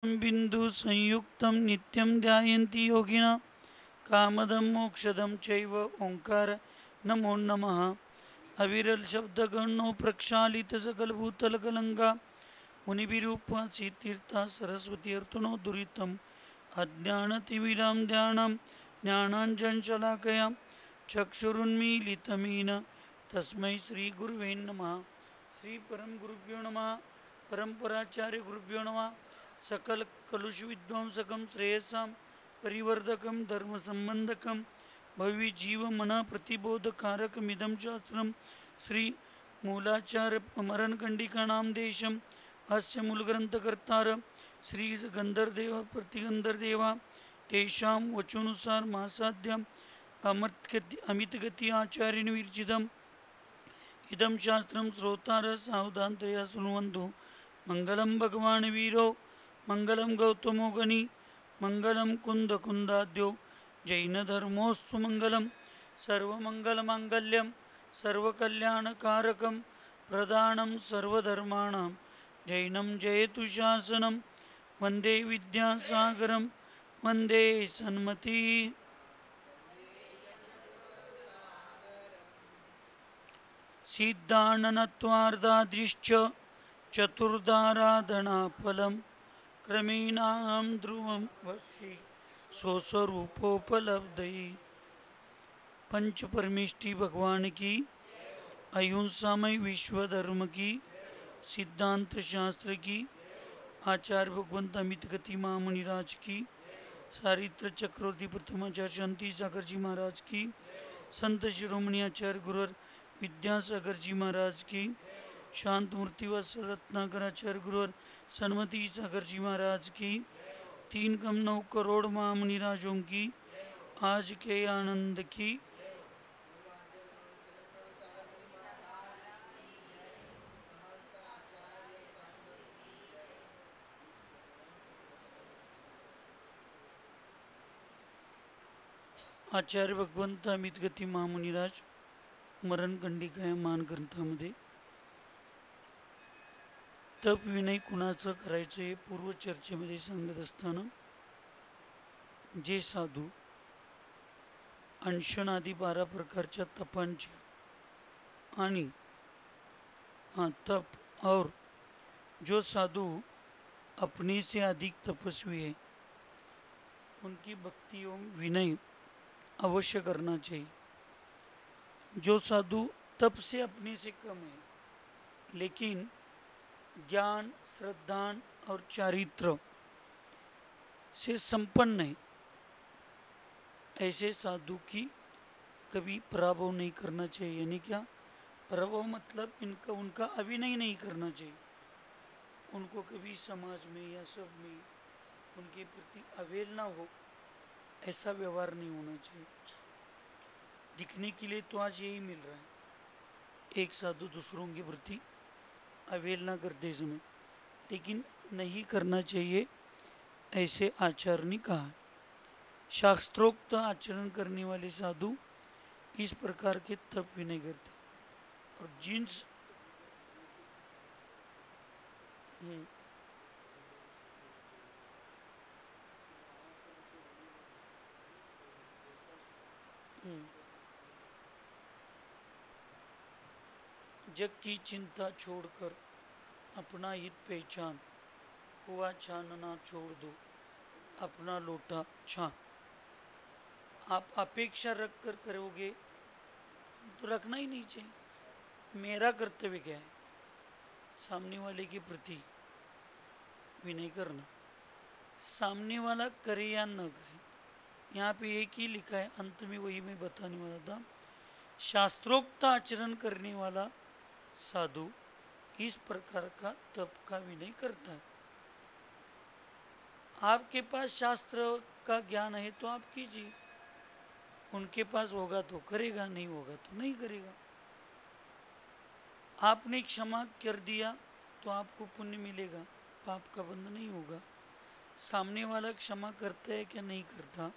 बिंदु संयुक्तं नित्यं ध्यायन्ति योगिना कामदं मोक्षदं चैव ओंकार नमो नमः। अविरल शब्द गणो प्रक्षालित सकल भूतल कलंगा मुनिभिरूपासी तीर्था सरस्वती अर्तनो दुरितम् अज्ञानतिमिरां ध्यानं ज्ञानाञ्जनशलाकया चक्षुरुन्मीलितमेन तस्मै श्रीगुरुवे नमः। श्री परम गुरुभ्यो नमः। परंपराचार्य गुरुभ्यो नमः। सकल कलुष विध्वंसकं श्रेयसां परिवर्धकं धर्म संबंधकं भव्य जीव मना प्रतिबोधकारकमिदं शास्त्रं श्री मूलाचार्य अमरनकंडिका नाम देशम अस्य मूलग्रंथकर्तार श्री गंधर्देव प्रतिगंधर्देवा तेषां वचोनुसार मासाद्यम अमितगति आचार्येण विरचितम् इदं शास्त्रं श्रोतारः सावधानतया शृण्वन्तु। मंगलम भगवान वीरो मंगलम गौतमो गणि मंगलम कुंद कुंदाद्यो जैन धर्मोस्तु मंगलम सर्वमंगलमांगल्यम सर्वकल्याणकारकं प्रदानं सर्वधर्माणां जैनं जयतु शासनं वंदे विद्यासागरं वंदे सन्मति। सिद्धाननत्वार्धादृश्च चतुर्धाराधनाफलं क्रमेणाहं ध्रुवं वक्षि स्वस्वरूपोपलब्धये। पंच परमेष्टि भगवान की, अहिंसामय विश्व धर्म की, सिद्धांत शास्त्र की, आचार्य भगवंत अमित गति महामुनिराज की, सारित्र चक्रवर्ती प्रथमाचार्य शांति सागर जी महाराज की, संत शिरोमणि आचार्य गुरुवर विद्यासागर जी महाराज की, शांत मूर्ति व रत्नाकराचार्य गुरुवर सन्मति सागर जी महाराज की, 3,9 करोड़ महामुनिराजों की आज के आनंद की। आचार्य भगवंत अमित गती महामुनिराज मरणकंडिका या मान ग्रंथामध्ये तप विनय कुणाचं करायचं हे पूर्व चर्चेमध्ये सांगत असताना जे साधू अनशन आदी 12 प्रकारच्या तपांच्या आणि तप और जो साधु अपने से अधिक तपस्वी है उनकी भक्ति एवं विनय अवश्य करना चाहिए। जो साधु तप से अपने से कम है लेकिन ज्ञान श्रद्धा और चारित्र से संपन्न है, ऐसे साधु की कभी पराभव नहीं करना चाहिए। यानी क्या पराभव मतलब इनका उनका अभिनय नहीं करना चाहिए। उनको कभी समाज में या सब में उनके प्रति अवहेलना हो ऐसा व्यवहार नहीं होना चाहिए। दिखने के लिए तो आज यही मिल रहा है, एक साधु दूसरों के प्रति अवहेलना करते समय, लेकिन नहीं करना चाहिए ऐसे आचार्य ने कहा। शास्त्रोक्त आचरण करने वाले साधु इस प्रकार के तप भी नहीं करते। और जिन्स जग की चिंता छोड़कर अपना हित पहचान, कुआ छानना छोड़ दो अपना लोटा छान। आप अपेक्षा रख कर करोगे तो रखना ही नहीं चाहिए। मेरा कर्तव्य क्या है? सामने वाले के प्रति विनय करना, सामने वाला करे या न करे। यहाँ पे एक ही लिखा है, अंत में वही मैं बताने वाला था। शास्त्रोक्त आचरण करने वाला साधु इस प्रकार का तप का विनय करता है। आपके पास शास्त्र का ज्ञान है तो आप कीजिए, उनके पास होगा तो करेगा, नहीं होगा तो नहीं करेगा। आपने क्षमा कर दिया तो आपको पुण्य मिलेगा, पाप का बंध नहीं होगा। सामने वाला क्षमा करता है क्या नहीं करता,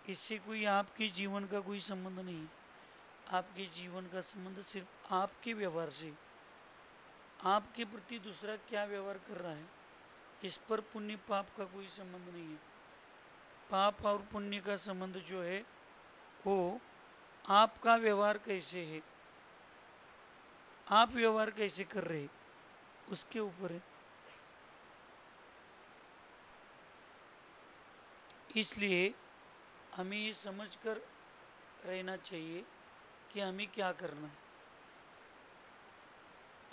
इससे कोई आपके जीवन का कोई संबंध नहीं है। आपके जीवन का संबंध सिर्फ आपके व्यवहार से, आपके प्रति दूसरा क्या व्यवहार कर रहा है इस पर पुण्य पाप का कोई संबंध नहीं है। पाप और पुण्य का संबंध जो है वो आपका व्यवहार कैसे है, आप व्यवहार कैसे कर रहे उसके ऊपर है। इसलिए हमें ये समझकर रहना चाहिए कि हमें क्या करना है।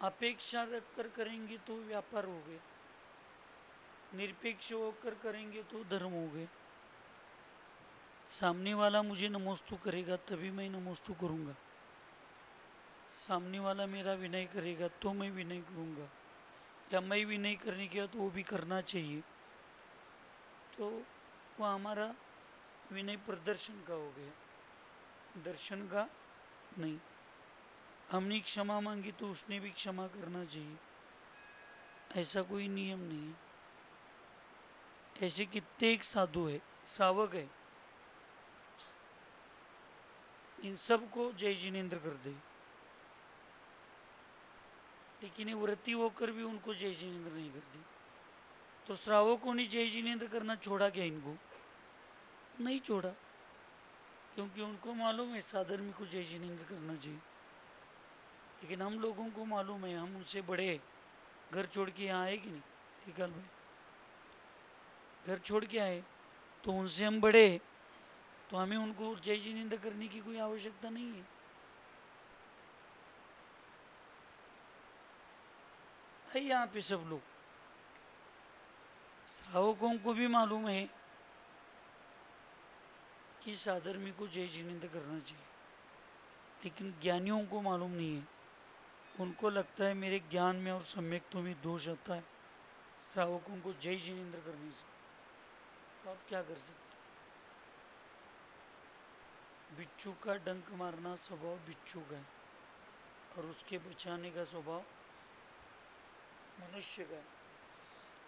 अपेक्षा रखकर करेंगे तो व्यापार हो गया, निरपेक्ष होकर करेंगे तो धर्म हो गया। सामने वाला मुझे नमोस्तु करेगा तभी मैं नमोस्तु करूंगा, सामने वाला मेरा विनय करेगा तो मैं विनय करूंगा, या मैं विनय करने के बाद वो भी करना चाहिए, तो वह हमारा विनय प्रदर्शन का हो गया, दर्शन का नहीं। हमने क्षमा मांगी तो उसने भी क्षमा करना चाहिए, ऐसा कोई नियम नहीं है। ऐसे कितने एक साधु है, श्रावक है, इन सब को जय जिनेन्द्र कर दे, लेकिन ये व्रती होकर भी उनको जय जिनेन्द्र नहीं करती। तो श्रावकों ने जय जिनेन्द्र करना छोड़ा क्या? इनको नहीं छोड़ा, क्योंकि उनको मालूम है साधर्मी को जय जिनेन्द्र करना चाहिए। लेकिन हम लोगों को मालूम है, हम उनसे बड़े, घर छोड़ के यहाँ आए कि नहीं श्रीकाल भाई, घर छोड़ के आए तो उनसे हम बड़े, तो हमें उनको जय जिनेन्द्र करने की कोई आवश्यकता नहीं है। यहाँ पे सब लोग, श्रावकों को भी मालूम है कि साधर्मी को जय जिनेन्द्र करना चाहिए, लेकिन ज्ञानियों को मालूम नहीं है। उनको लगता है मेरे ज्ञान में और सम्यक्तों में दोष आता है श्रावकों को जय जिनेन्द्र करने से, तो आप क्या कर सकते? बिच्छू का डंक मारना स्वभाव बिच्छू का है, और उसके बचाने का स्वभाव मनुष्य का है।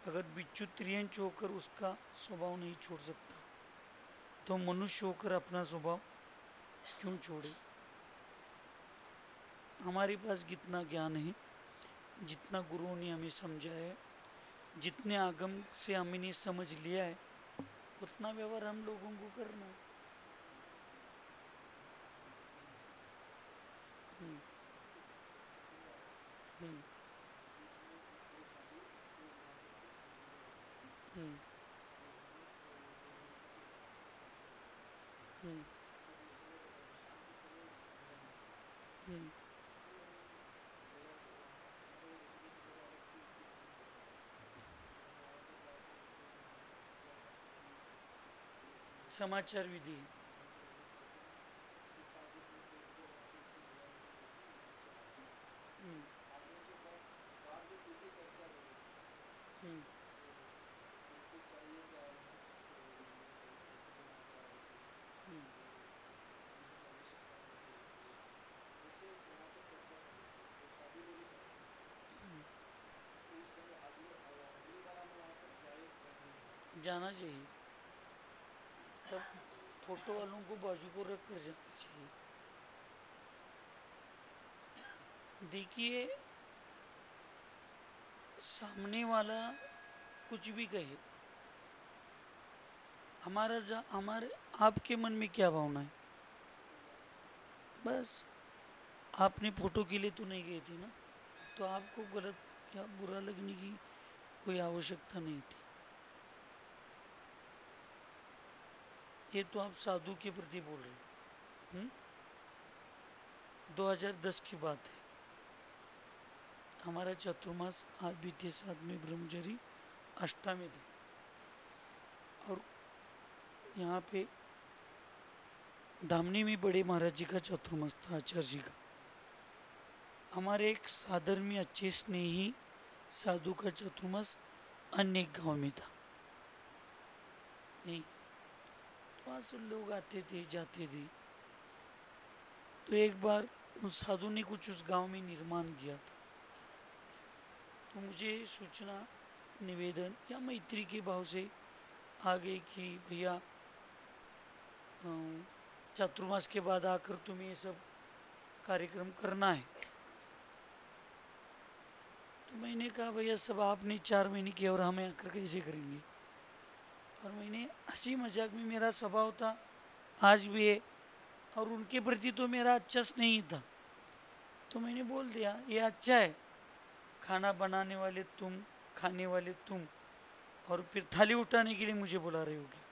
अगर बिच्छू त्रियंच होकर उसका स्वभाव नहीं छोड़ सकता, तो मनुष्य होकर अपना स्वभाव क्यों छोड़े? हमारे पास कितना ज्ञान है, जितना गुरुओं ने हमें समझाया है, जितने आगम से हमने समझ लिया है, उतना व्यवहार हम लोगों को करना है। हम्म, हम्म, हम्म, हम्म, हम्म। समाचार विधि। हम्म, हम्म, हम्म, जाना चाहिए। तब फोटो वालों को बाजू को रख कर जाना चाहिए। देखिए, सामने वाला कुछ भी कहे, हमारे आपके मन में क्या भावना है, बस आपने फोटो के लिए तो नहीं गई थी ना, तो आपको गलत या बुरा लगने की कोई आवश्यकता नहीं थी। ये तो आप साधु के प्रति बोल रहे हैं। 2010 की बात है, हमारा चतुर्मास आज बीते 7वें ब्रह्मचरी अष्टमी थी, और यहाँ पे धामनी में बड़े महाराज जी का चतुर्मास था, आचार्य जी का। हमारे एक साधर्मी अच्छे स्नेही साधु का चतुर्मास अन्य गांव में था नहीं, तो वहाँ से लोग आते थे जाते थे। तो एक बार उस साधु ने कुछ उस गांव में निर्माण किया था, तो मुझे सूचना निवेदन या मैत्री के भाव से आ गई कि भैया चतुर्मास के बाद आकर तुम्हें ये सब कार्यक्रम करना है। तो मैंने कहा भैया सब आपने 4 महीने किया और हमें आकर कैसे करेंगे। और मैंने हंसी मजाक में, मेरा स्वभाव था आज भी है, और उनके प्रति तो मेरा अच्छा स्नेही था, तो मैंने बोल दिया ये अच्छा है, खाना बनाने वाले तुम, खाने वाले तुम, और फिर थाली उठाने के लिए मुझे बुला रहे होगे,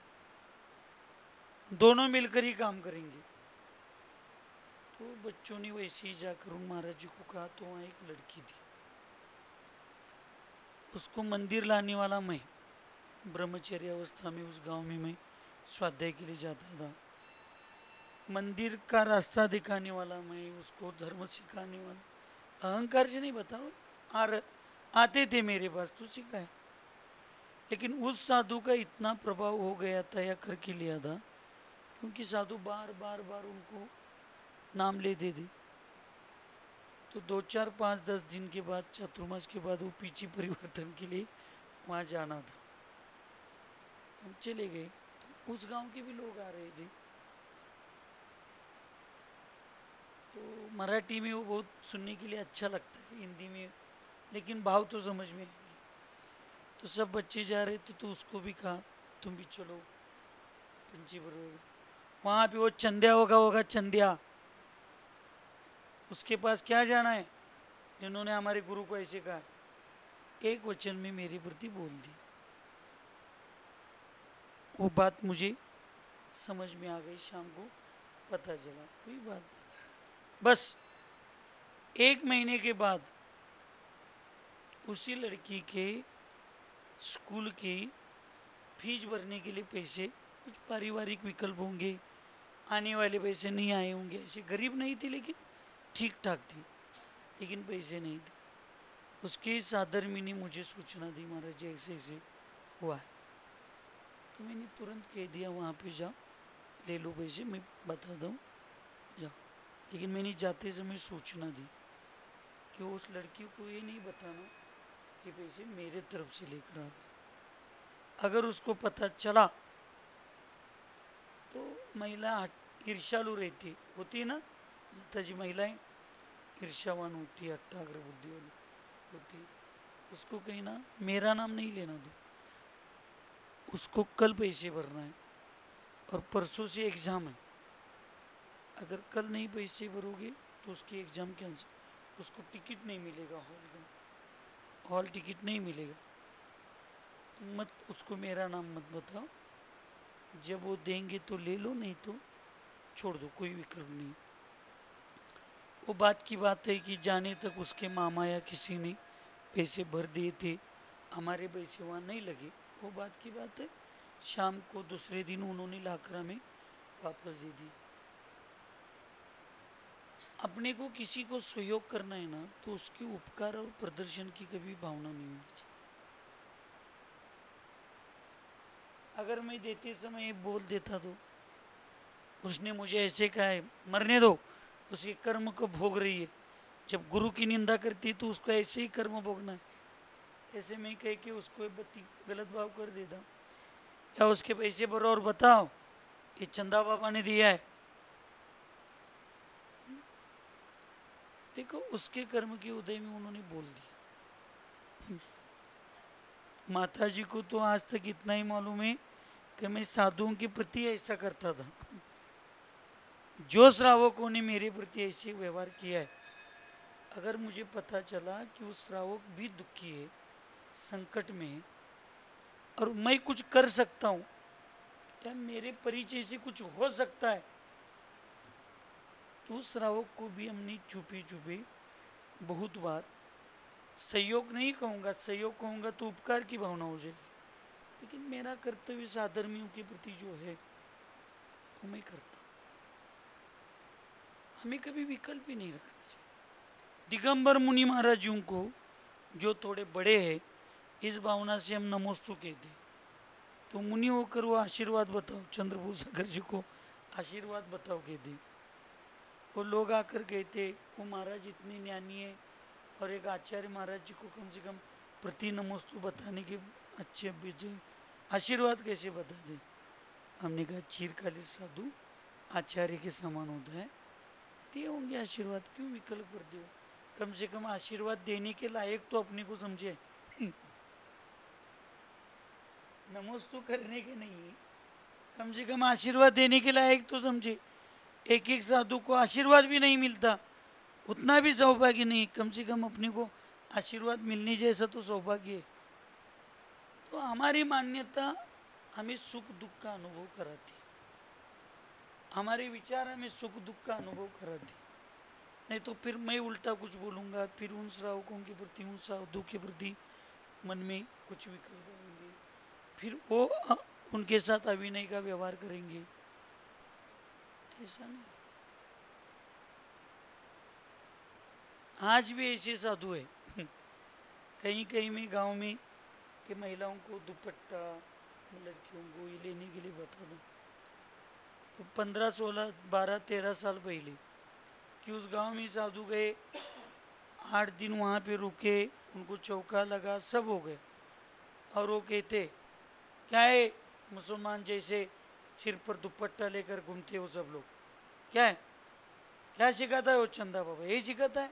दोनों मिलकर ही काम करेंगे। तो बच्चों ने वैसे ही जाकर उन महाराज जी को कहा, तो वहाँ एक लड़की थी, उसको मंदिर लाने वाला मैं, ब्रह्मचर्य अवस्था में उस गांव में मैं स्वाध्याय के लिए जाता था, मंदिर का रास्ता दिखाने वाला मैं, उसको धर्म सिखाने वाला, अहंकार से नहीं बताऊँ, आते थे मेरे पास तो सिखाए। लेकिन उस साधु का इतना प्रभाव हो गया था या करके लिया था, क्योंकि साधु बार बार बार उनको नाम लेते थे, तो 2 4 5 10 दिन के बाद, चातुर्मास के बाद वो पीछे परिवर्तन के लिए वहाँ जाना था। हम चले गए, तो उस गांव के भी लोग आ रहे थे, तो मराठी में वो बहुत सुनने के लिए अच्छा लगता है, हिंदी में लेकिन भाव तो समझ में आएगी। तो सब बच्चे जा रहे थे, तो उसको भी कहा तुम भी चलो पंची बरोबर। वहाँ पे वो चंद्या होगा चंद्या, उसके पास क्या जाना है, जिन्होंने हमारे गुरु को ऐसे कहा, एक वचन में मेरे प्रति बोल दी। वो बात मुझे समझ में आ गई, शाम को पता चला, कोई बात नहीं। बस 1 महीने के बाद उसी लड़की के स्कूल की फीस भरने के लिए पैसे, कुछ पारिवारिक विकल्प होंगे, आने वाले पैसे नहीं आए होंगे, ऐसे गरीब नहीं थे लेकिन ठीक ठाक थी, लेकिन पैसे नहीं थे। उसके साधर्मी ने मुझे सूचना दी, महाराज जी ऐसे ऐसे हुआ है। तो मैंने तुरंत कह दिया वहाँ पे जाओ, ले लो पैसे, मैं बता दूँ, जाओ। लेकिन मैंने जाते समय सूचना दी कि उस लड़की को ये नहीं बताना कि पैसे मेरे तरफ से लेकर आ गए। अगर उसको पता चला तो महिला ईर्ष्यालु रहती होती है ना, माताजी महिलाएं ईर्ष्यावान होती है, अट्टाग्र बुद्धि वाली होती है, उसको कहीं ना मेरा नाम नहीं लेना दो, उसको कल पैसे भरना है और परसों से एग्ज़ाम है, अगर कल नहीं पैसे भरोगे तो उसकी एग्ज़ाम कैंसिल, उसको टिकट नहीं मिलेगा, हॉल टिकट नहीं मिलेगा, मत उसको मेरा नाम मत बताओ, जब वो देंगे तो ले लो, नहीं तो छोड़ दो, कोई विकल्प नहीं। वो बात की बात है कि जाने तक उसके मामा या किसी ने पैसे भर दिए थे, हमारे पैसे वहाँ नहीं लगे, वो बात की बात है। शाम को दूसरे दिन उन्होंने लाकरा में वापस दे दी। अपने को किसी को सहयोग करना है ना, तो उसके उपकार और प्रदर्शन की कभी भावना नहीं होनी चाहिए। अगर मैं देते समय बोल देता तो उसने मुझे ऐसे कहा है, मरने दो, उसके कर्म को भोग रही है, जब गुरु की निंदा करती तो उसको ऐसे ही कर्म भोगना है, ऐसे में कह के उसको गलत भाव कर देता, या उसके पैसे भरो और बताओ ये चंदा बाबा ने दिया है। देखो उसके कर्म के उदय में उन्होंने बोल दिया। माता जी को तो आज तक इतना ही मालूम है कि मैं साधुओं के प्रति ऐसा करता था, जो श्रावकों ने मेरे प्रति ऐसे व्यवहार किया है, अगर मुझे पता चला कि उस श्रावक भी दुखी है, संकट में है, और मैं कुछ कर सकता हूँ या मेरे परिचय से कुछ हो सकता है, तो उस श्रावक को भी हमने छुपी छुपी बहुत बार, सहयोग नहीं कहूँगा, सहयोग कहूँगा तो उपकार की भावना हो जाएगी, लेकिन मेरा कर्तव्य साधर्मियों के प्रति जो है वो मैं करता हूँ। हमें कभी विकल्प ही नहीं रखना चाहिए। दिगंबर मुनि महाराज जी को, जो थोड़े बड़े हैं, इस भावना से हम नमोस्तु कहते, तो मुनि होकर वो आशीर्वाद बताओ, चंद्रभूष सागर जी को आशीर्वाद बताओ कहते, वो लोग आकर कहते वो महाराज इतने ज्ञानी है, और एक आचार्य महाराज जी को कम से कम प्रति नमोस्तु बताने के अच्छे आशीर्वाद कैसे बता दें। हमने कहा चिरकालीन साधु आचार्य के समान होता है, दिए होंगे आशीर्वाद, क्यों विकल्प कर दियो। कम से कम आशीर्वाद देने के लायक तो अपने को समझे। नमोस्तु करने के नहीं, कम से कम आशीर्वाद देने के लायक तो समझे। एक एक साधु को आशीर्वाद भी नहीं मिलता, उतना भी सौभाग्य नहीं, कम से कम अपने को आशीर्वाद मिलने जैसा तो सौभाग्य है। तो हमारी मान्यता हमें सुख दुख का अनुभव कराती, हमारे विचार हमें सुख दुख का अनुभव कराती। नहीं तो फिर मैं उल्टा कुछ बोलूँगा, फिर उन श्रावकों के प्रति, उन साधु के प्रति मन में कुछ भी कर देंगे, फिर वो उनके साथ अभिनय का व्यवहार करेंगे। ऐसा नहीं। आज भी ऐसे साधु है। कहीं कहीं में गांव में ये महिलाओं को दुपट्टा, लड़कियों को ये लेने के लिए बता दूं तो 15, 16, 12, 13 साल पहले कि उस गांव में साधु गए, 8 दिन वहाँ पे रुके, उनको चौका लगा, सब हो गए। और वो कहते क्या है, मुसलमान जैसे सिर पर दुपट्टा लेकर घूमते हो सब लोग, क्या है, क्या सिखाता है वो चंदा बाबा, यही सिखाता है।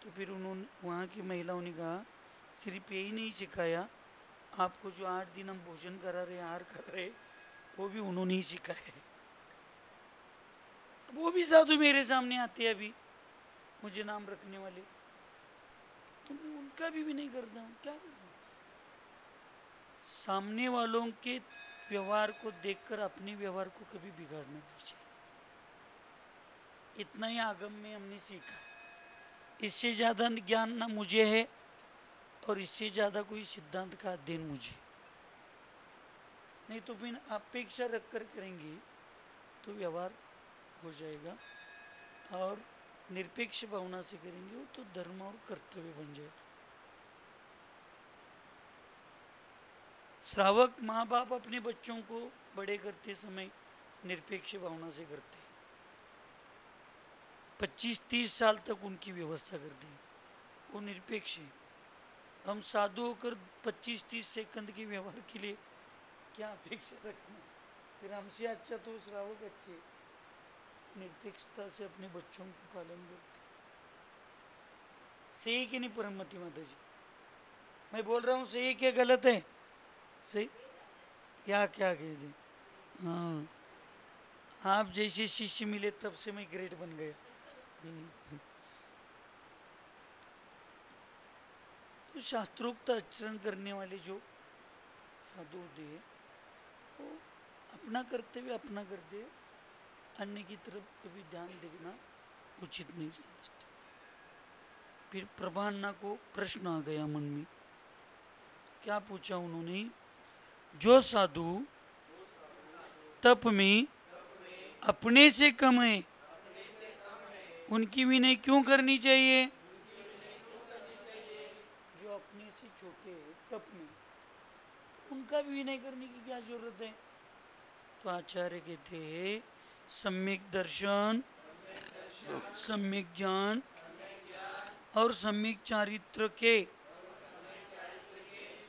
तो फिर उन्होंने, वहाँ की महिलाओं ने कहा सिर्फ यही नहीं सिखाया, आपको जो 8 दिन हम भोजन करा रहे, आहार कर रहे, वो भी उन्होंने ही सिखाया है। वो भी साधु मेरे सामने आते हैं अभी, मुझे नाम रखने वाले, तो मैं उनका भी नहीं करता हूँ, क्या करता हूँ। सामने वालों के व्यवहार को देखकर अपने व्यवहार को कभी बिगाड़ना नहीं चाहिए। इतना ही आगम में हमने सीखा, इससे ज़्यादा ज्ञान ना मुझे है और इससे ज़्यादा कोई सिद्धांत का अध्ययन मुझे नहीं। तो फिर अपेक्षा रखकर करेंगे तो व्यवहार हो जाएगा, और निरपेक्ष भावना से करेंगे वो तो धर्म और कर्तव्य बन जाएगा। श्रावक माँ बाप अपने बच्चों को बड़े करते समय निरपेक्ष भावना से करते, 25-30 साल तक उनकी व्यवस्था करते हैं, वो निरपेक्ष है। हम साधु होकर 25-30 सेकंड के व्यवहार के लिए क्या अपेक्षा रखना, फिर हमसे अच्छा तो श्रावक अच्छे निरपेक्षता से अपने बच्चों का पालन करते। सही कि नहीं परमति माता जी, मैं बोल रहा हूँ सही क्या गलत है, सही या क्या कह दे। हाँ, आप जैसे शिष्य मिले तब से मैं ग्रेट बन गया। तो शास्त्रोक्त आचरण करने वाले जो साधु होते हैं वो अपना कर्तव्य अपना करते हैं, अन्य की तरफ कभी ध्यान देना उचित नहीं समझते। फिर प्रभान्ना को प्रश्न आ गया मन में, क्या पूछा उन्होंने, जो साधु तप में अपने से कम है उनकी विनय क्यों करनी चाहिए। जो अपने से छोटे हैं तप में, उनका भी विनय करने की क्या जरूरत है। तो आचार्य कहते हैं सम्यक दर्शन, सम्यक ज्ञान और सम्यक चारित्र के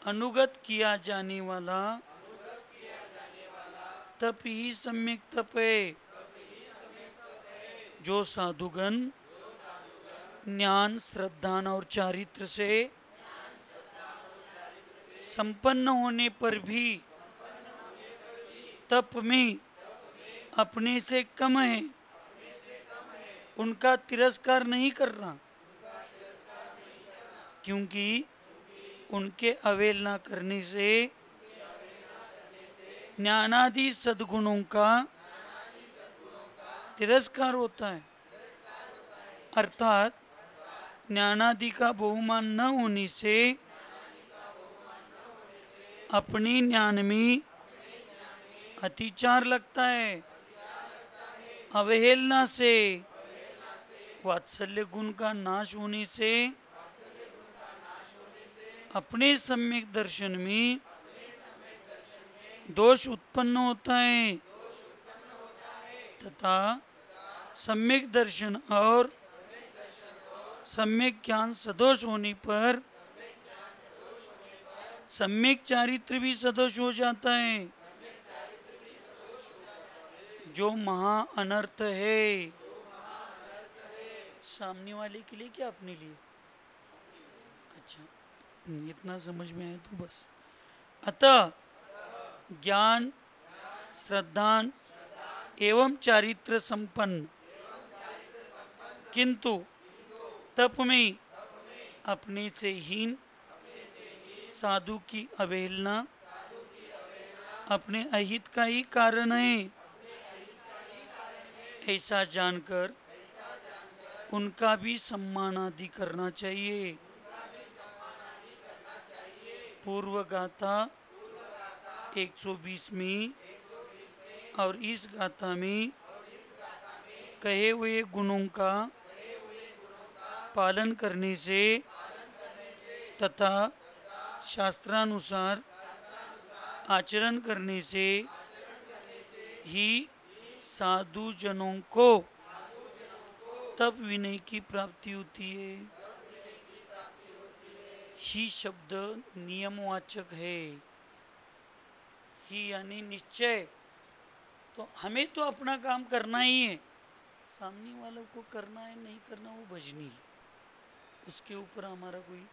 अनुगत किया जाने वाला तप ही सम्यक तप है। जो साधुगण ज्ञान, श्रद्धा और चारित्र से संपन्न होने पर भी तप में अपने से कम है, उनका तिरस्कार नहीं करना, क्योंकि उनके अवहेलना करने से ज्ञानादि सद्गुणों का तिरस्कार होता है। अर्थात ज्ञानादि का बहुमान न होने से अपने ज्ञान में अतिचार लगता है। अवहेलना से वात्सल्य गुण का नाश होने से अपने सम्यक दर्शन में दोष उत्पन्न होता है, तथा सम्यक दर्शन और सम्यक ज्ञान सदोष होने पर सम्यक चारित्र भी सदोष हो जाता है, जो महा अनर्थ है। सामने वाले के लिए क्या अपने लिए? अच्छा, इतना समझ में आया तो बस। अतः ज्ञान, श्रद्धान एवं चारित्र संपन्न, किंतु तप में अपने से हीन साधु की अवहेलना अपने अहित का ही कारण है, ऐसा जानकर उनका भी सम्मान आदि करना चाहिए। पूर्व गाथा 120 में और इस गाथा में कहे हुए गुणों का पालन करने से तथा शास्त्रानुसार आचरण करने से ही साधु जनों को तप विनय की प्राप्ति होती है। ही शब्द नियमवाचक है। ही यानी निश्चय। तो हमें तो अपना काम करना ही है, सामने वालों को करना है नहीं करना वो भजनी है, उसके ऊपर हमारा कोई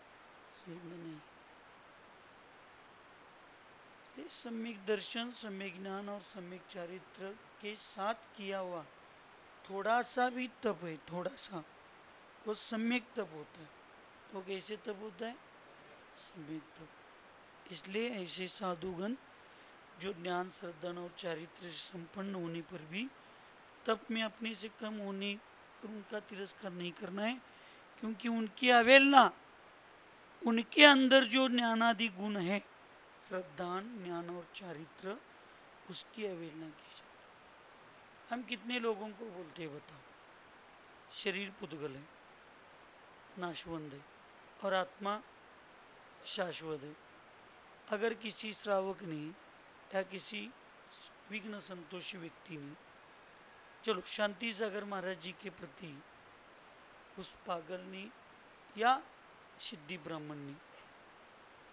संबंध नहीं। सम्यक दर्शन, सम्यक ज्ञान और सम्यक चारित्र के साथ किया हुआ थोड़ा सा भी तप है, थोड़ा सा, वो सम्यक तप होता है। वो कैसे तप होता है? सम्यक तप। इसलिए ऐसे साधुगण जो ज्ञान, श्रद्धा और चारित्र से संपन्न होने पर भी तप में अपने से कम होने पर उनका तिरस्कार नहीं करना है, क्योंकि उनकी अवहेलना, उनके अंदर जो ज्ञानादि गुण है, श्रद्धान, ज्ञान और चारित्र, उसकी अवहेलना की जाती है। हम कितने लोगों को बोलते हैं बताओ, शरीर पुद्गल है, नाशवंत है और आत्मा शाश्वत है। अगर किसी श्रावक ने या किसी विघ्न संतोषी व्यक्ति ने, चलो शांति सागर महाराज जी के प्रति उस पागल ने या सिद्धि ब्राह्मण ने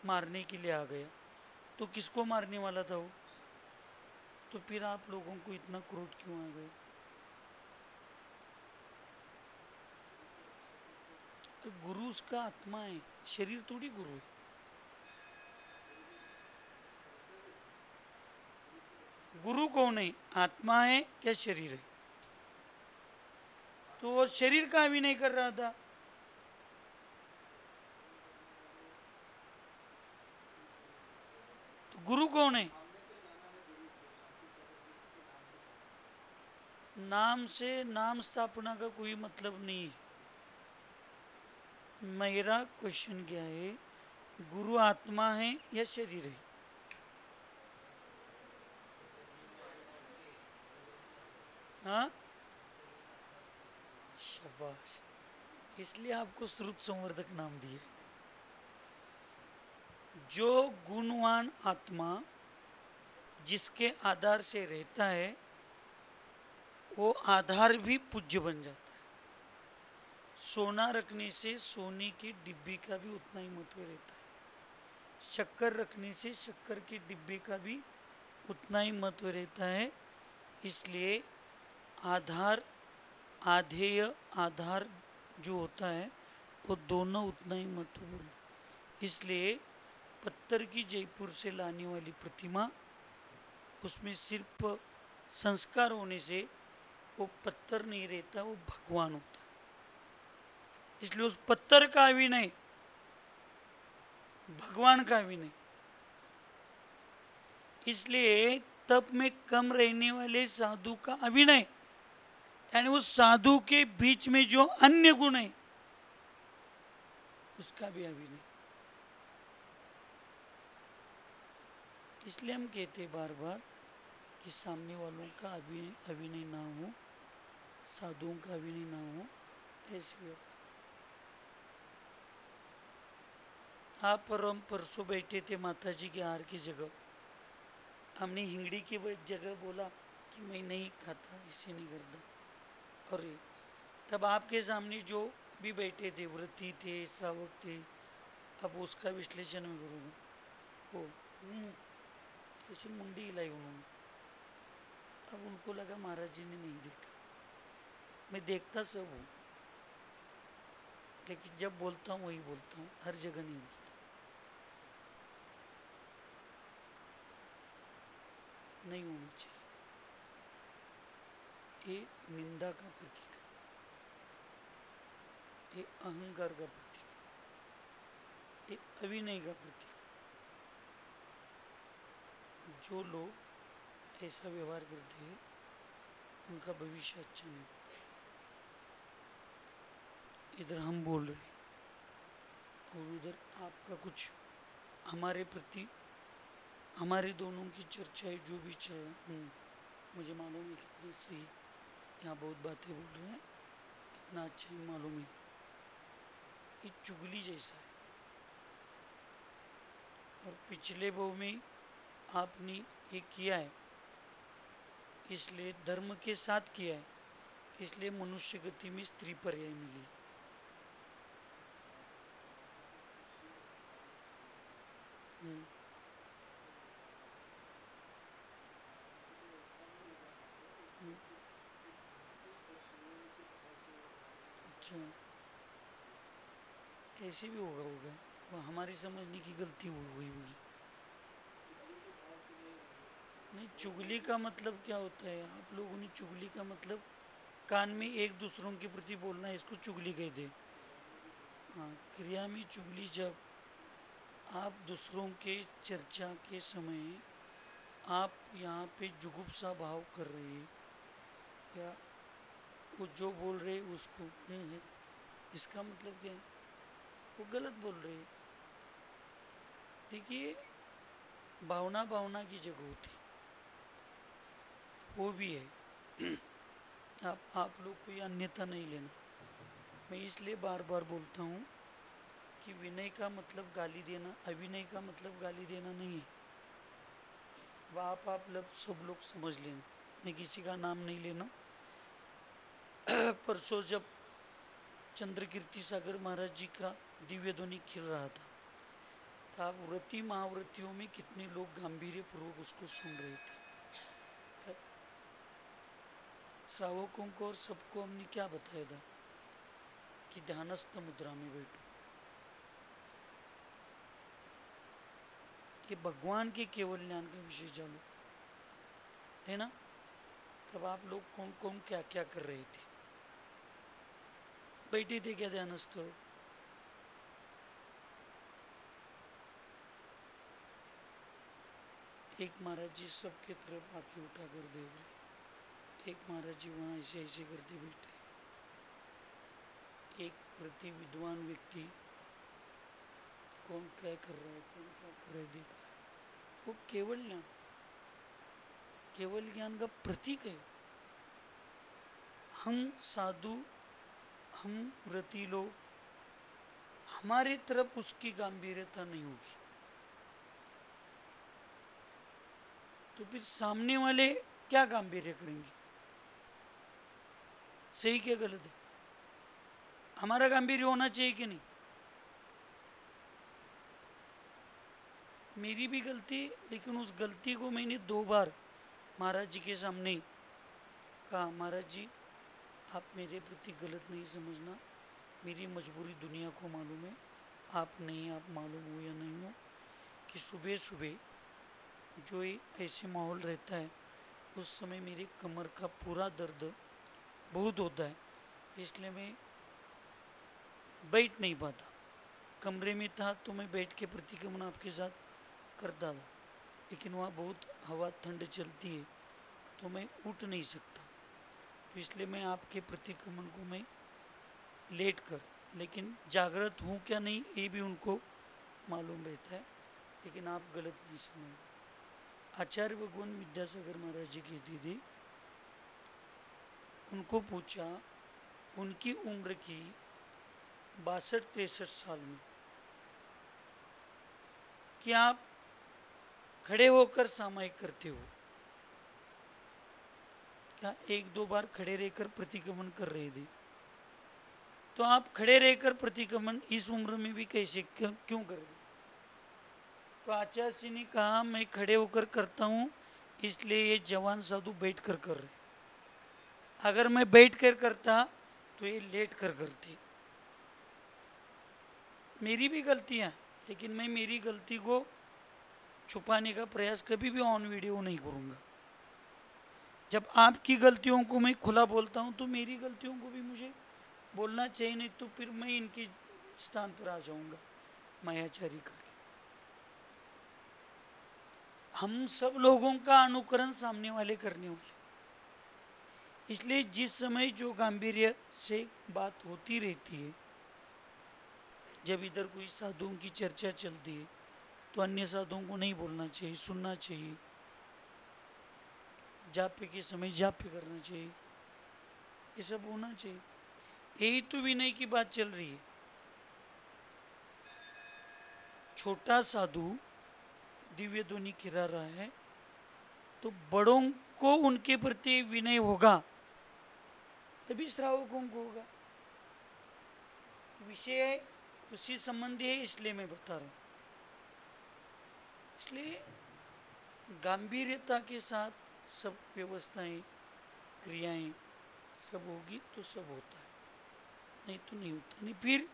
मारने के लिए आ गया, तो किसको मारने वाला था वो? तो फिर आप लोगों को इतना क्रोध क्यों आ गया? गुरु उसका आत्मा है, शरीर थोड़ी गुरु है। गुरु कौन है? आत्मा है क्या शरीर है? तो वो शरीर का भी नहीं कर रहा था। तो गुरु कौन है? नाम से नाम स्थापना का कोई मतलब नहीं। मेरा क्वेश्चन क्या है, गुरु आत्मा है या शरीर है? हाँ, शाबाश, इसलिए आपको श्रुत संवर्धक नाम दिए। जो गुणवान आत्मा जिसके आधार से रहता है, वो आधार भी पूज्य बन जाता है। सोना रखने से सोने की डिब्बी का भी उतना ही महत्व रहता है। शक्कर रखने से शक्कर के डिब्बे का भी उतना ही महत्व रहता है। इसलिए आधार, आधेय, आधार जो होता है वो दोनों उतना ही महत्वपूर्ण। इसलिए पत्थर की जयपुर से लाने वाली प्रतिमा, उसमें सिर्फ संस्कार होने से वो पत्थर नहीं रहता, वो भगवान होता है। इसलिए उस पत्थर का भी नहीं, भगवान का भी नहीं। इसलिए तप में कम रहने वाले साधु का अभिनय, यानी उस साधु के बीच में जो अन्य गुण है उसका भी अभिनय। इसलिए हम कहते बार बार कि सामने वालों का अभिनय ना हो, साधुओं का अभिनय ना हो, ऐसी। आप परसों बैठे थे माता जी के हार की जगह, हमने हिंगड़ी की जगह बोला कि मैं नहीं खाता, इसे नहीं करता, और तब आपके सामने जो भी बैठे थे, व्रती थे, श्रावक थे, अब उसका विश्लेषण मैं करूँगा। वो ऐसी मुंडी हिलाई उन्होंने। अब उनको लगा महाराज जी ने नहीं देखा, मैं देखता सब हूँ, लेकिन जब बोलता हूँ वही बोलता हूँ, हर जगह नहीं बोलता। नहीं होना चाहिए। ये निंदा का प्रतीक है, ये अहंकार का प्रतीक है, ये अविनय का प्रतीक है। जो लोग ऐसा व्यवहार करते हैं उनका भविष्य अच्छा नहीं। इधर हम बोल रहे हैं और उधर आपका कुछ हमारे प्रति, हमारे दोनों की चर्चाएं जो भी चल रहा, मुझे मालूम है कितने सही यहाँ बहुत बातें बोल रहे हैं, इतना अच्छा ही मालूम है। ये चुगली जैसा है। और पिछले भाव में आपने ये किया है, इसलिए धर्म के साथ किया है, इसलिए मनुष्य गति में स्त्री पर्याय मिली। अच्छा, ऐसे भी होगा वो हमारी समझने की गलती हो गई होगी। नहीं, चुगली का मतलब क्या होता है? आप लोगों ने चुगली का मतलब कान में एक दूसरों के प्रति बोलना, इसको चुगली कहते। हाँ, क्रिया में चुगली जब आप दूसरों के चर्चा के समय आप यहाँ पे जुगुप्सा भाव कर रहे हैं या वो जो बोल रहे उसको इसका मतलब क्या है? वो गलत बोल रहे हैं। देखिए, भावना भावना की जगह होती, वो भी है। आप लोग कोई अन्यथा नहीं लेना। मैं इसलिए बार बार बोलता हूँ कि विनय का मतलब गाली देना, अभिनय का मतलब गाली देना नहीं है। वह आप सब लोग समझ लेना, मैं किसी का नाम नहीं लेना। परसों जब चंद्रकीर्ति सागर महाराज जी का दिव्य ध्वनि खिल रहा था, तो आप व्रती महाव्रतियों में कितने लोग गंभीर्य पूर्वक उसको सुन रहे थे। श्रावकों को और सबको हमने क्या बताया था कि ध्यानस्थ मुद्रा में बैठो। ये भगवान के केवल ज्ञान का विषय चालू है ना। तब आप लोग कौन कौन क्या क्या कर रहे थे? बैठे थे क्या ध्यानस्थ? एक महाराज जी सबके तरफ आंखें उठाकर देख रहे, एक महाराज जी वहाँ ऐसे ऐसे करते बैठे, एक प्रति विद्वान व्यक्ति कौन क्या कर रहा है, कौन क्या कर रहा है देख रहा है। वो केवल ज्ञान का प्रतीक है। हम साधु, हम व्रती लोग, हमारी तरफ उसकी गंभीरता नहीं होगी तो फिर सामने वाले क्या गंभीर्य करेंगे? सही क्या गलत है? हमारा गंभीर्य होना चाहिए कि नहीं? मेरी भी गलती, लेकिन उस गलती को मैंने 2 बार महाराज जी के सामने कहा, महाराज जी आप मेरे प्रति गलत नहीं समझना, मेरी मजबूरी दुनिया को मालूम है, आप मालूम हो या नहीं हो कि सुबह सुबह जो ऐसे माहौल रहता है उस समय मेरी कमर का पूरा दर्द बहुत होता है, इसलिए मैं बैठ नहीं पाता। कमरे में था तो मैं बैठ के प्रतिक्रमण आपके साथ करता था, लेकिन वहाँ बहुत हवा ठंड चलती है तो मैं उठ नहीं सकता, तो इसलिए मैं आपके प्रतिक्रमण को मैं लेट कर, लेकिन जागृत हूँ क्या नहीं ये भी उनको मालूम रहता है, लेकिन आप गलत नहीं समझ। आचार्य भगवान विद्यासागर महाराज जी कहती थी, उनको पूछा, उनकी उम्र की 62-63 साल में कि आप खड़े होकर सामायिक करते हो क्या? 1-2 बार खड़े रहकर प्रतिक्रमण कर रहे थे, तो आप खड़े रहकर प्रतिक्रमण इस उम्र में भी कैसे क्यों कर रहे? तो आचार्य जी ने कहा, मैं खड़े होकर करता हूँ इसलिए ये जवान साधु बैठ कर रहे, अगर मैं बैठ कर करता तो ये लेट कर करते। मेरी भी गलतियाँ, लेकिन मैं मेरी गलती को छुपाने का प्रयास कभी भी ऑन वीडियो नहीं करूँगा। जब आपकी गलतियों को मैं खुला बोलता हूँ तो मेरी गलतियों को भी मुझे बोलना चाहिए, नहीं तो फिर मैं इनकी स्थान पर आ जाऊँगा मायाचारी करके। हम सब लोगों का अनुकरण सामने वाले करने वाले, इसलिए जिस समय जो गांभीर्य से बात होती रहती है, जब इधर कोई साधुओं की चर्चा चलती है तो अन्य साधुओं को नहीं बोलना चाहिए, सुनना चाहिए। जापे के समय जापे करना चाहिए, ये सब होना चाहिए। यही तो विनय की बात चल रही है। छोटा साधु दिव्य ध्वनि गिरा रहा है तो बड़ों को उनके प्रति विनय होगा, तभी श्रावकों को होगा। विषय उसी संबंधी है, इसलिए मैं बता रहा हूं। इसलिए गंभीरता के साथ सब व्यवस्थाएं, क्रियाएं सब होगी तो सब होता है, नहीं तो नहीं होता। नहीं फिर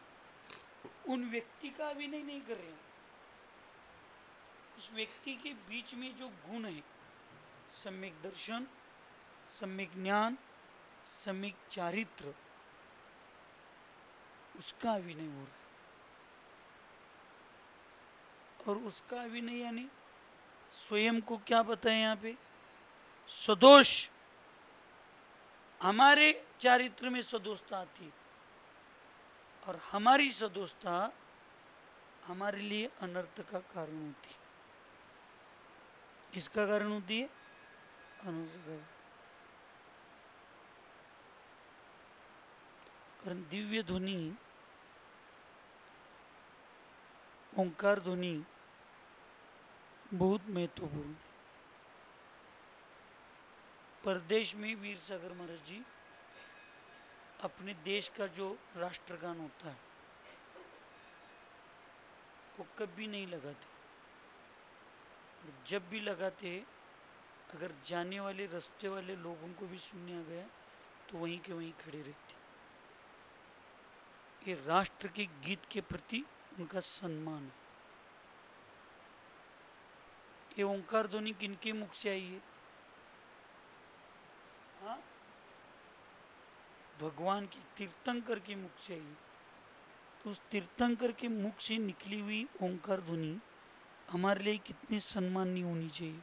उन व्यक्ति का अभिनय नहीं कर रहे हैं, उस व्यक्ति के बीच में जो गुण है, सम्यक दर्शन, सम्यक ज्ञान, सम्यक चारित्र, उसका अभिनय हो रहा है। और उसका अभिनय यानी स्वयं को क्या बताएं यहाँ पे, सदोष। हमारे चारित्र में सदोषता आती है और हमारी सदोषता हमारे लिए अनर्थ का कारण होती है। किसका कारण होती है? अनर्थ का कारण। दिव्य ध्वनि, ओंकार ध्वनि बहुत महत्वपूर्ण है। परदेश में वीर सागर महाराज जी अपने देश का जो राष्ट्रगान होता है वो कभी नहीं लगाते। जब भी लगाते, अगर जाने वाले रास्ते वाले लोगों को भी सुनने आ गया तो वहीं के वहीं खड़े रहते। ये राष्ट्र के गीत के प्रति उनका सम्मान है। ये ओंकार ध्वनि किनके मुख से आई है? हाँ, भगवान की तीर्थंकर के मुख से आई है। तो उस तीर्थंकर के मुख से निकली हुई ओंकार ध्वनि हमारे लिए कितनी सम्माननीय होनी चाहिए,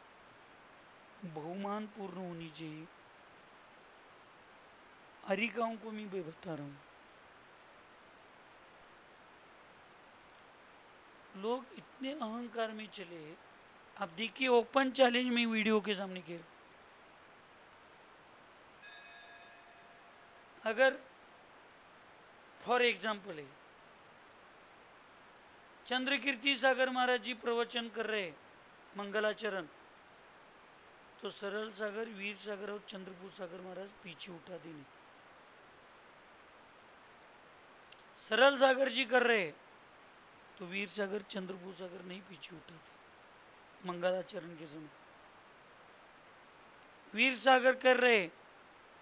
बहुमान पूर्ण होनी चाहिए। हरिकाओं को मैं बता रहा हूं, लोग इतने अहंकार में चले। आप देखिए, ओपन चैलेंज में वीडियो के सामने कह रहा, अगर फॉर एग्जाम्पल है चंद्रकीर्ति सागर महाराज जी प्रवचन कर रहे मंगलाचरण, तो सरल सागर, वीर सागर और चंद्रपूर सागर महाराज पीछे उठा देने। सरल सागर जी कर रहे तो वीर सागर, चंद्रपूर सागर नहीं पीछे उठाते मंगलाचरण के समय। वीर सागर कर रहे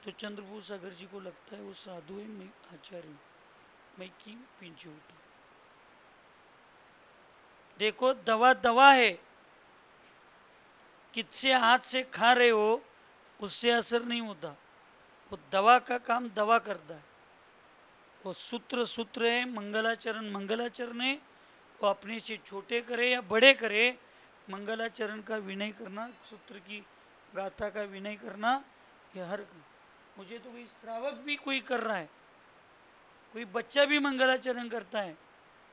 तो चंद्रपूर सागर जी को लगता है वो साधु है, मैं आचार्य हूं, मैं क्यों पीछे उठा। देखो, दवा दवा है, किससे हाथ से खा रहे हो उससे असर नहीं होता, वो दवा का काम दवा करता है। वो सूत्र सूत्र है, मंगलाचरण मंगलाचरण है। वो अपने से छोटे करे या बड़े करे, मंगलाचरण का विनय करना, सूत्र की गाथा का विनय करना, यह हर काम। मुझे तो कोई श्रावक भी कोई कर रहा है, कोई बच्चा भी मंगलाचरण करता है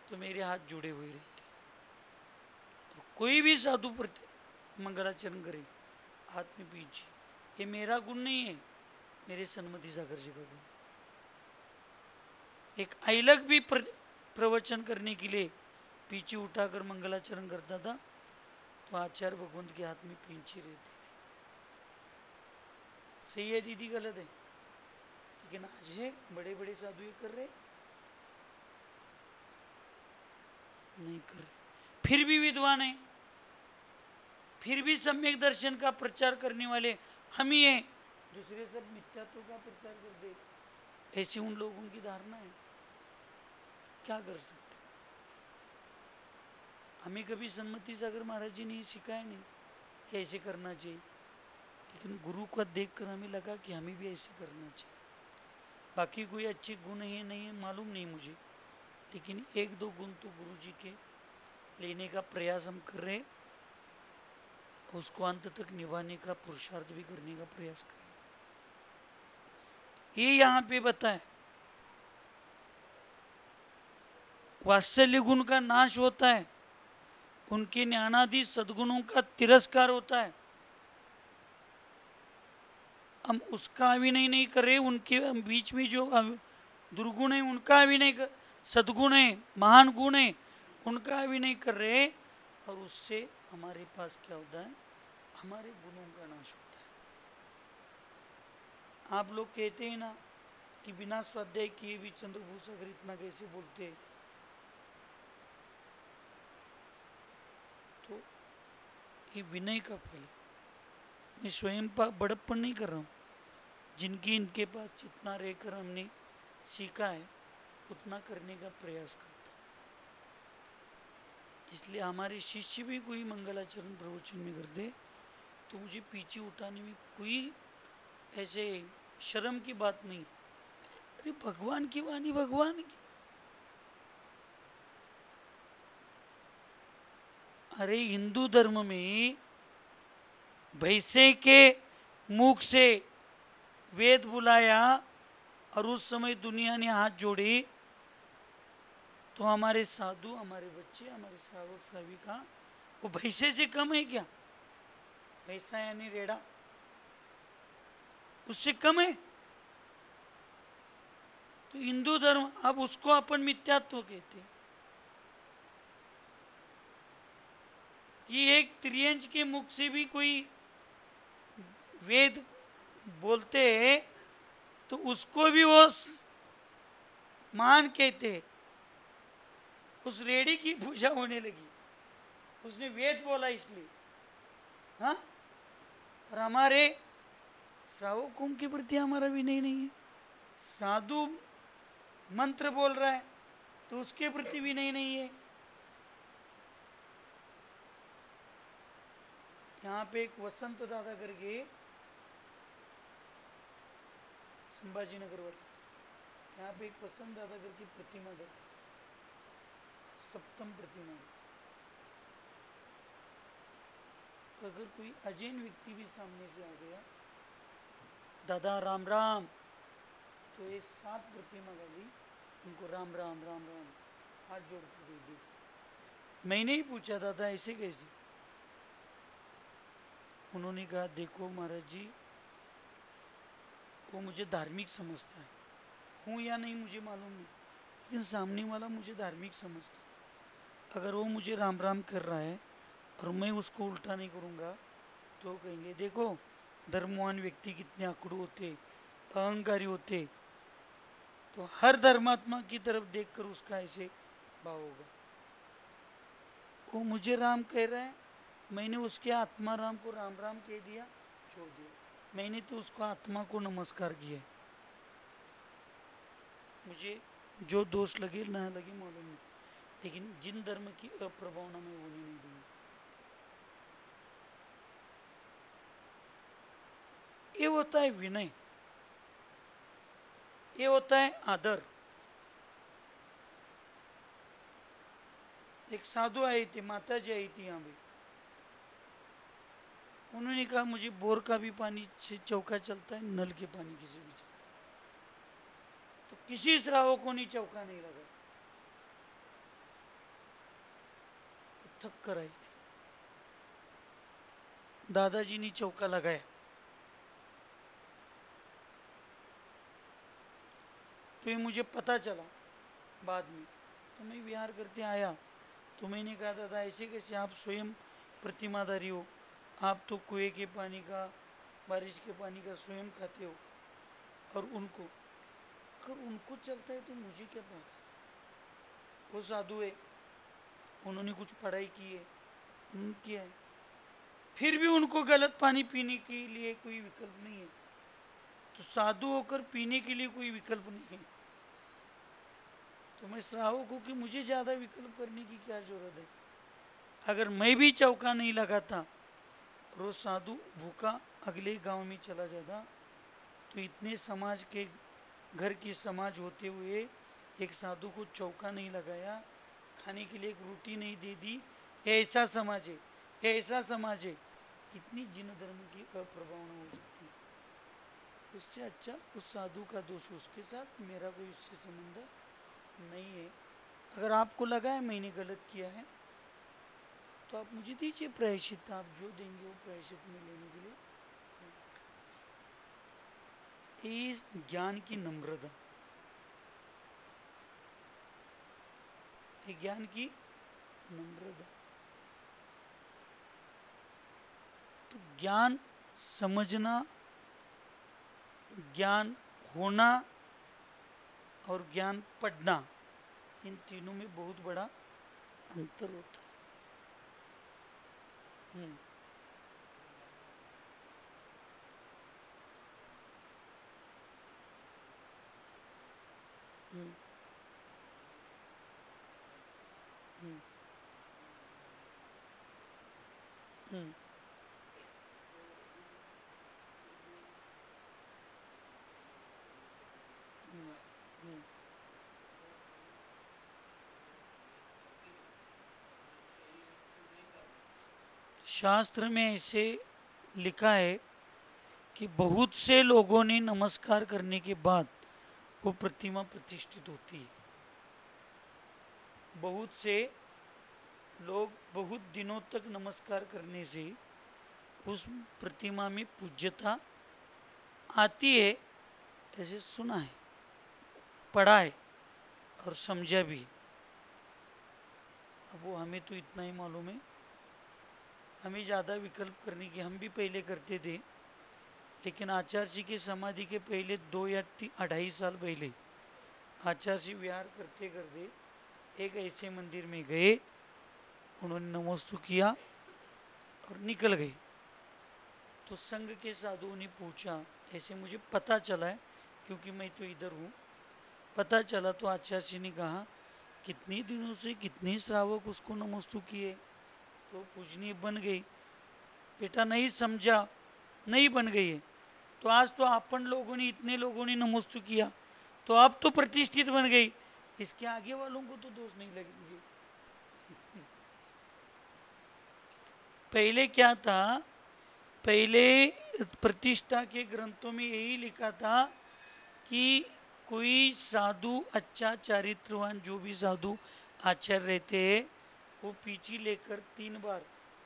तो मेरे हाथ जुड़े हुए रहते। और कोई भी साधु मंगलाचरण करे, हाथ में पीछे, ये मेरा गुण नहीं है, मेरे सन्मति सागर जी का गुण। एक आइलक भी प्रवचन करने के लिए पीछे उठाकर मंगलाचरण करता था तो आचार्य भगवंत के हाथ में पीछे रहते थे। सही है दीदी, गलत है? लेकिन आज है बड़े बड़े साधु ये कर रहे नहीं कर रहे, फिर भी विद्वान है, फिर भी सम्यक दर्शन का प्रचार करने वाले हम ही हैं। दूसरे सब मिथ्यात्व का प्रचार कर दे, ऐसी उन लोगों की धारणा है। क्या कर सकते? हमें कभी सन्मति सागर महाराज जी ने सिखाया नहीं कि ऐसे करना चाहिए, लेकिन गुरु का देखकर हमें लगा कि हमें भी ऐसे करना चाहिए। बाकी कोई अच्छे गुण है नहीं है मालूम नहीं मुझे, लेकिन एक दो गुण तो गुरु जी के लेने का प्रयास हम कर रहे, उसको अंत तक निभाने का पुरुषार्थ भी करने का प्रयास करें। ये यहाँ पे बताए वात्सल्य गुण का नाश होता है, उनके ज्ञानादि सद्गुणों का तिरस्कार होता है। हम उसका अभिनय नहीं कर रहे, उनके बीच में जो दुर्गुण है उनका अभिनय कर, सद्गुण है महान गुण है उनका अभिनय कर रहे, और उससे हमारे पास क्या होता है, हमारे गुणों का नाश होता है। आप लोग कहते हैं ना कि बिना स्वाध्याय किए भी चंद्रभूष अगर इतना कैसे बोलते हैं, तो ये विनय का फल है। मैं स्वयं बड़प्पन नहीं कर रहा हूँ, जिनकी इनके पास जितना रहकर हमने सीखा है उतना करने का प्रयास करता है। इसलिए हमारे शिष्य भी कोई मंगलाचरण प्रवचन में कर दे तो मुझे पीछे उठाने में कोई ऐसे शर्म की बात नहीं। अरे भगवान की वाणी भगवान की, अरे हिंदू धर्म में भैंसे के मुख से वेद बुलाया और उस समय दुनिया ने हाथ जोड़े, तो हमारे साधु, हमारे बच्चे, हमारे श्रावक श्राविका वो भैंसे से कम है क्या? भैंसा यानी रेड़ा, उससे कम है? तो हिंदू धर्म, अब उसको अपन मिथ्यात्व कहते हैं कि एक त्रियंच के मुख से भी कोई वेद बोलते हैं तो उसको भी वो मान कहते हैं। उस रेडी की पूजा होने लगी, उसने वेद बोला इसलिए। हाँ, और हमारे श्रावकों के प्रति हमारा विनय नहीं है। साधु मंत्र बोल रहा है तो उसके प्रति विनय नहीं है। यहाँ पे एक वसंत दादा करके संभाजी नगर वाले, यहाँ पे एक वसंत दादा करके प्रतिमा है, सप्तम प्रतिमा। अगर कोई अजैन व्यक्ति भी सामने से आ गया, दादा राम राम, तो ये 7 प्रतिमा वाली उनको राम राम राम राम हाथ जोड़ कर दे दी। मैंने ही पूछा दादा ऐसे कैसे? उन्होंने कहा देखो महाराज जी, वो मुझे धार्मिक समझता है, हूँ या नहीं मुझे मालूम नहीं, लेकिन सामने वाला मुझे धार्मिक समझता है। अगर वो मुझे राम राम कर रहा है और मैं उसको उल्टा नहीं करूँगा तो कहेंगे देखो धर्मवान व्यक्ति कितने आकड़ू होते, अहंकारी होते। तो हर धर्मात्मा की तरफ देखकर उसका ऐसे भाव होगा। वो मुझे राम कह रहा है, मैंने उसके आत्मा राम को राम राम कह दिया, छोड़ दिया। मैंने तो उसको आत्मा को नमस्कार किया। मुझे जो दोष लगे ना लगे मालूम नहीं, लेकिन जिन धर्म की अप्रभावना में होने नहीं दूंगी। ये होता है विनय, ये होता है आदर। एक साधु आई थी, माता जी आई थी यहाँ पे, उन्होंने कहा मुझे बोर का भी पानी से चौका चलता है, नल के पानी किसी भी चलता है। तो किसी श्रावकों ने चौका नहीं लगा, तो थक कर आई थी। दादाजी ने चौका लगाया, तो ये मुझे पता चला बाद में। तो मैं विहार करते आया तो मैंने कहा दादा ऐसे कैसे, आप स्वयं प्रतिमाधारी हो, आप तो कुएं के पानी का, बारिश के पानी का स्वयं खाते हो, और उनको अगर उनको चलता है तो मुझे क्या पता। वो साधु है, उन्होंने कुछ पढ़ाई की है, किया है, फिर भी उनको गलत पानी पीने के लिए कोई विकल्प नहीं है। तो साधु होकर पीने के लिए कोई विकल्प नहीं है, तो मैं श्रावक हूँ कि मुझे ज़्यादा विकल्प करने की क्या जरूरत है। अगर मैं भी चौका नहीं लगाता, रोज साधु भूखा अगले गांव में चला जाता, तो इतने समाज के घर की समाज होते हुए एक साधु को चौका नहीं लगाया, खाने के लिए एक रोटी नहीं दे दी, ये ऐसा समाज है, ये ऐसा समाज है, कितनी जिन धर्म की अप्रभावना हो सकती है। उससे अच्छा उस साधु का दोष उसके साथ, मेरा कोई उससे संबंध नहीं है। अगर आपको लगा है मैंने गलत किया है तो आप मुझे दीजिए प्रायश्चित, आप जो देंगे वो प्रायश्चित में लेने के लिए। इस ज्ञान की नम्रता, ज्ञान की नम्रता। तो ज्ञान समझना, ज्ञान होना और ज्ञान पढ़ना, इन तीनों में बहुत बड़ा अंतर होता है। हम्म हम्म हम्म हम्म हम्म शास्त्र में ऐसे लिखा है कि बहुत से लोगों ने नमस्कार करने के बाद वो प्रतिमा प्रतिष्ठित होती है। बहुत से लोग बहुत दिनों तक नमस्कार करने से उस प्रतिमा में पूज्यता आती है, ऐसे सुना है, पढ़ा है और समझा भी। अब वो हमें तो इतना ही मालूम है, हमें ज़्यादा विकल्प करने की, हम भी पहले करते थे, लेकिन आचार्य जी की समाधि के पहले 2 या 2.5 साल पहले आचार्य जी विहार करते करते एक ऐसे मंदिर में गए, उन्होंने नमोस्तु किया और निकल गए। तो संघ के साधुओं ने पूछा, ऐसे मुझे पता चला है क्योंकि मैं तो इधर हूँ, पता चला तो आचार्य जी ने कहा कितने दिनों से कितने श्रावक उसको नमोस्तु किए, तो पूजनीय बन गई। बेटा नहीं समझा, नहीं बन गई है, तो आज तो अपन लोगों ने, इतने लोगों ने नमोस्तु किया, तो अब तो प्रतिष्ठित बन गई, इसके आगे वालों को तो दोष नहीं लगेंगे। पहले क्या था, पहले प्रतिष्ठा के ग्रंथों में यही लिखा था कि कोई साधु अच्छा चारित्रवान जो भी साधु आचार्य रहते हैं, वो पीछे लेकर 3 बार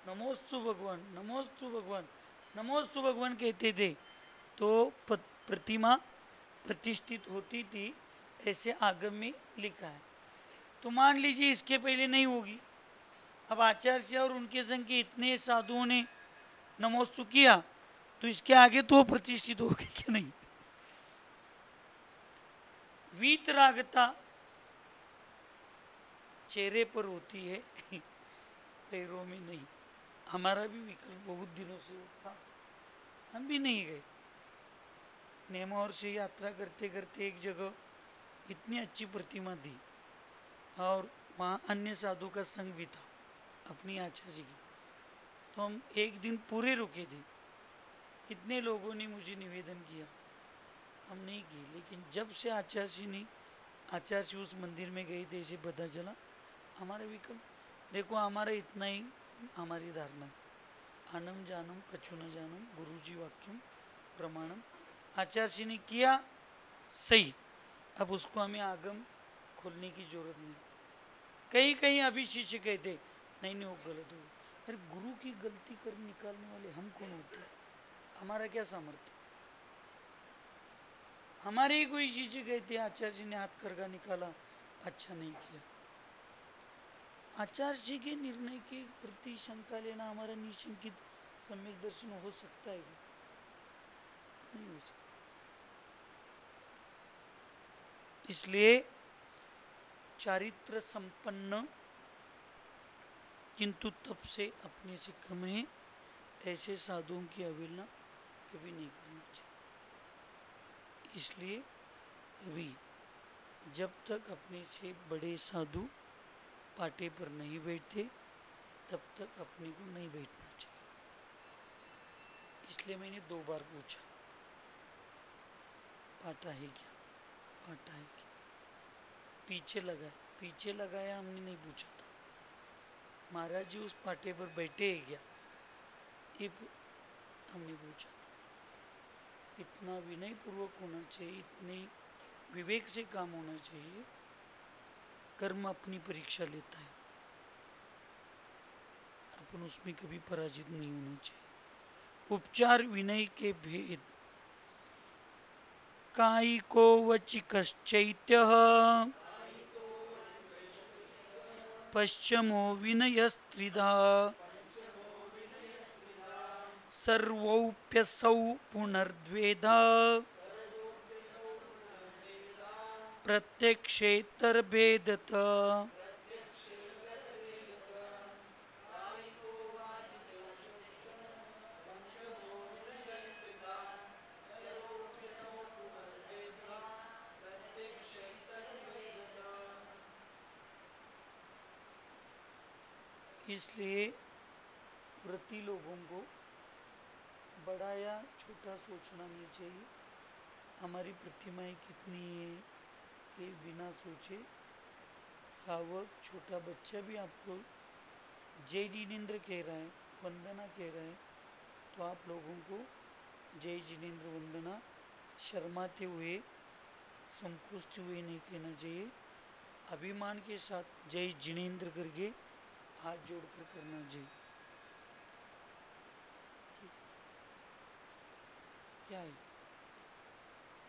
नमोस्तु भगवान, नमोस्तु भगवान, नमोस्तु भगवान कहते थे, तो प्रतिमा प्रतिष्ठित होती थी, ऐसे आगम में लिखा है। तो मान लीजिए इसके पहले नहीं होगी, अब आचार्य और उनके संग के इतने साधुओं ने नमोस्तु किया, तो इसके आगे तो प्रतिष्ठित होगी कि नहीं। वीतरागता चेहरे पर होती है, पैरों में नहीं। हमारा भी विकल्प बहुत दिनों से था, हम भी नहीं गए। नेमावर से यात्रा करते करते एक जगह इतनी अच्छी प्रतिमा दी और वहाँ अन्य साधु का संग भी था अपनी आचार्य जी की, तो हम एक दिन पूरे रुके थे। कितने लोगों ने मुझे निवेदन किया, हम नहीं किए, लेकिन जब से आचार्य जी उस मंदिर में गए थे, इसे पता चला हमारा विकल्प। देखो हमारा इतना ही, हमारी धारणा, आनम जानम कछु न जानम गुरु जी वाक्यम प्रमाणम, आचार्य जी ने किया सही, अब उसको हमें आगम खोलने की जरूरत नहीं। कहीं कहीं अभी शिष्य कहते नहीं नहीं वो गलत हो, अरे गुरु की गलती कर निकालने वाले हम कौन होते, हमारा क्या सामर्थ्य। हमारे ही कोई शिष्य कहते आचार्य जी ने हाथ करगा निकाला, अच्छा नहीं किया। आचार्य जी के निर्णय के प्रति शंका लेना हमारा निशंकित सम्यक दर्शन हो सकता है कि नहीं हो सकता। इसलिए चारित्र संपन्न किंतु तप से अपने से कम है, ऐसे साधुओं की अवहेलना कभी नहीं करना चाहिए। इसलिए कभी जब तक अपने से बड़े साधु पाटे पर नहीं बैठते, तब तक अपने को नहीं बैठना चाहिए। इसलिए मैंने 2 बार पूछा, पाटा है क्या, पाटा है क्या। पीछे लगाया हमने नहीं पूछा था, महाराज जी उस पाटे पर बैठे है क्या, ये हमने पूछा था। इतना विनय पूर्वक होना चाहिए, इतने विवेक से काम होना चाहिए। कर्म अपनी परीक्षा लेता है, अपन उसमें कभी पराजित नहीं होना चाहिए। उपचार विनय के भेद, कायिको वचिकश्चैत्यः पश्चिमो विनयस्त्रिधा सर्वौप्यसौ पुनर्द्वेधा प्रत्यक्षेतरभेदतः। इसलिए व्रती लोगों को बड़ा या छोटा सोचना नहीं चाहिए। हमारी प्रतिमाएं कितनी है ये बिना सोचे, श्रावक छोटा बच्चा भी आपको जय जिनेन्द्र कह रहा है, वंदना कह रहा है, तो आप लोगों को जय जिनेन्द्र वंदना शर्माते हुए, संकोचते हुए नहीं कहना चाहिए। अभिमान के साथ जय जिनेन्द्र करके हाथ जोड़कर करना चाहिए। क्या है,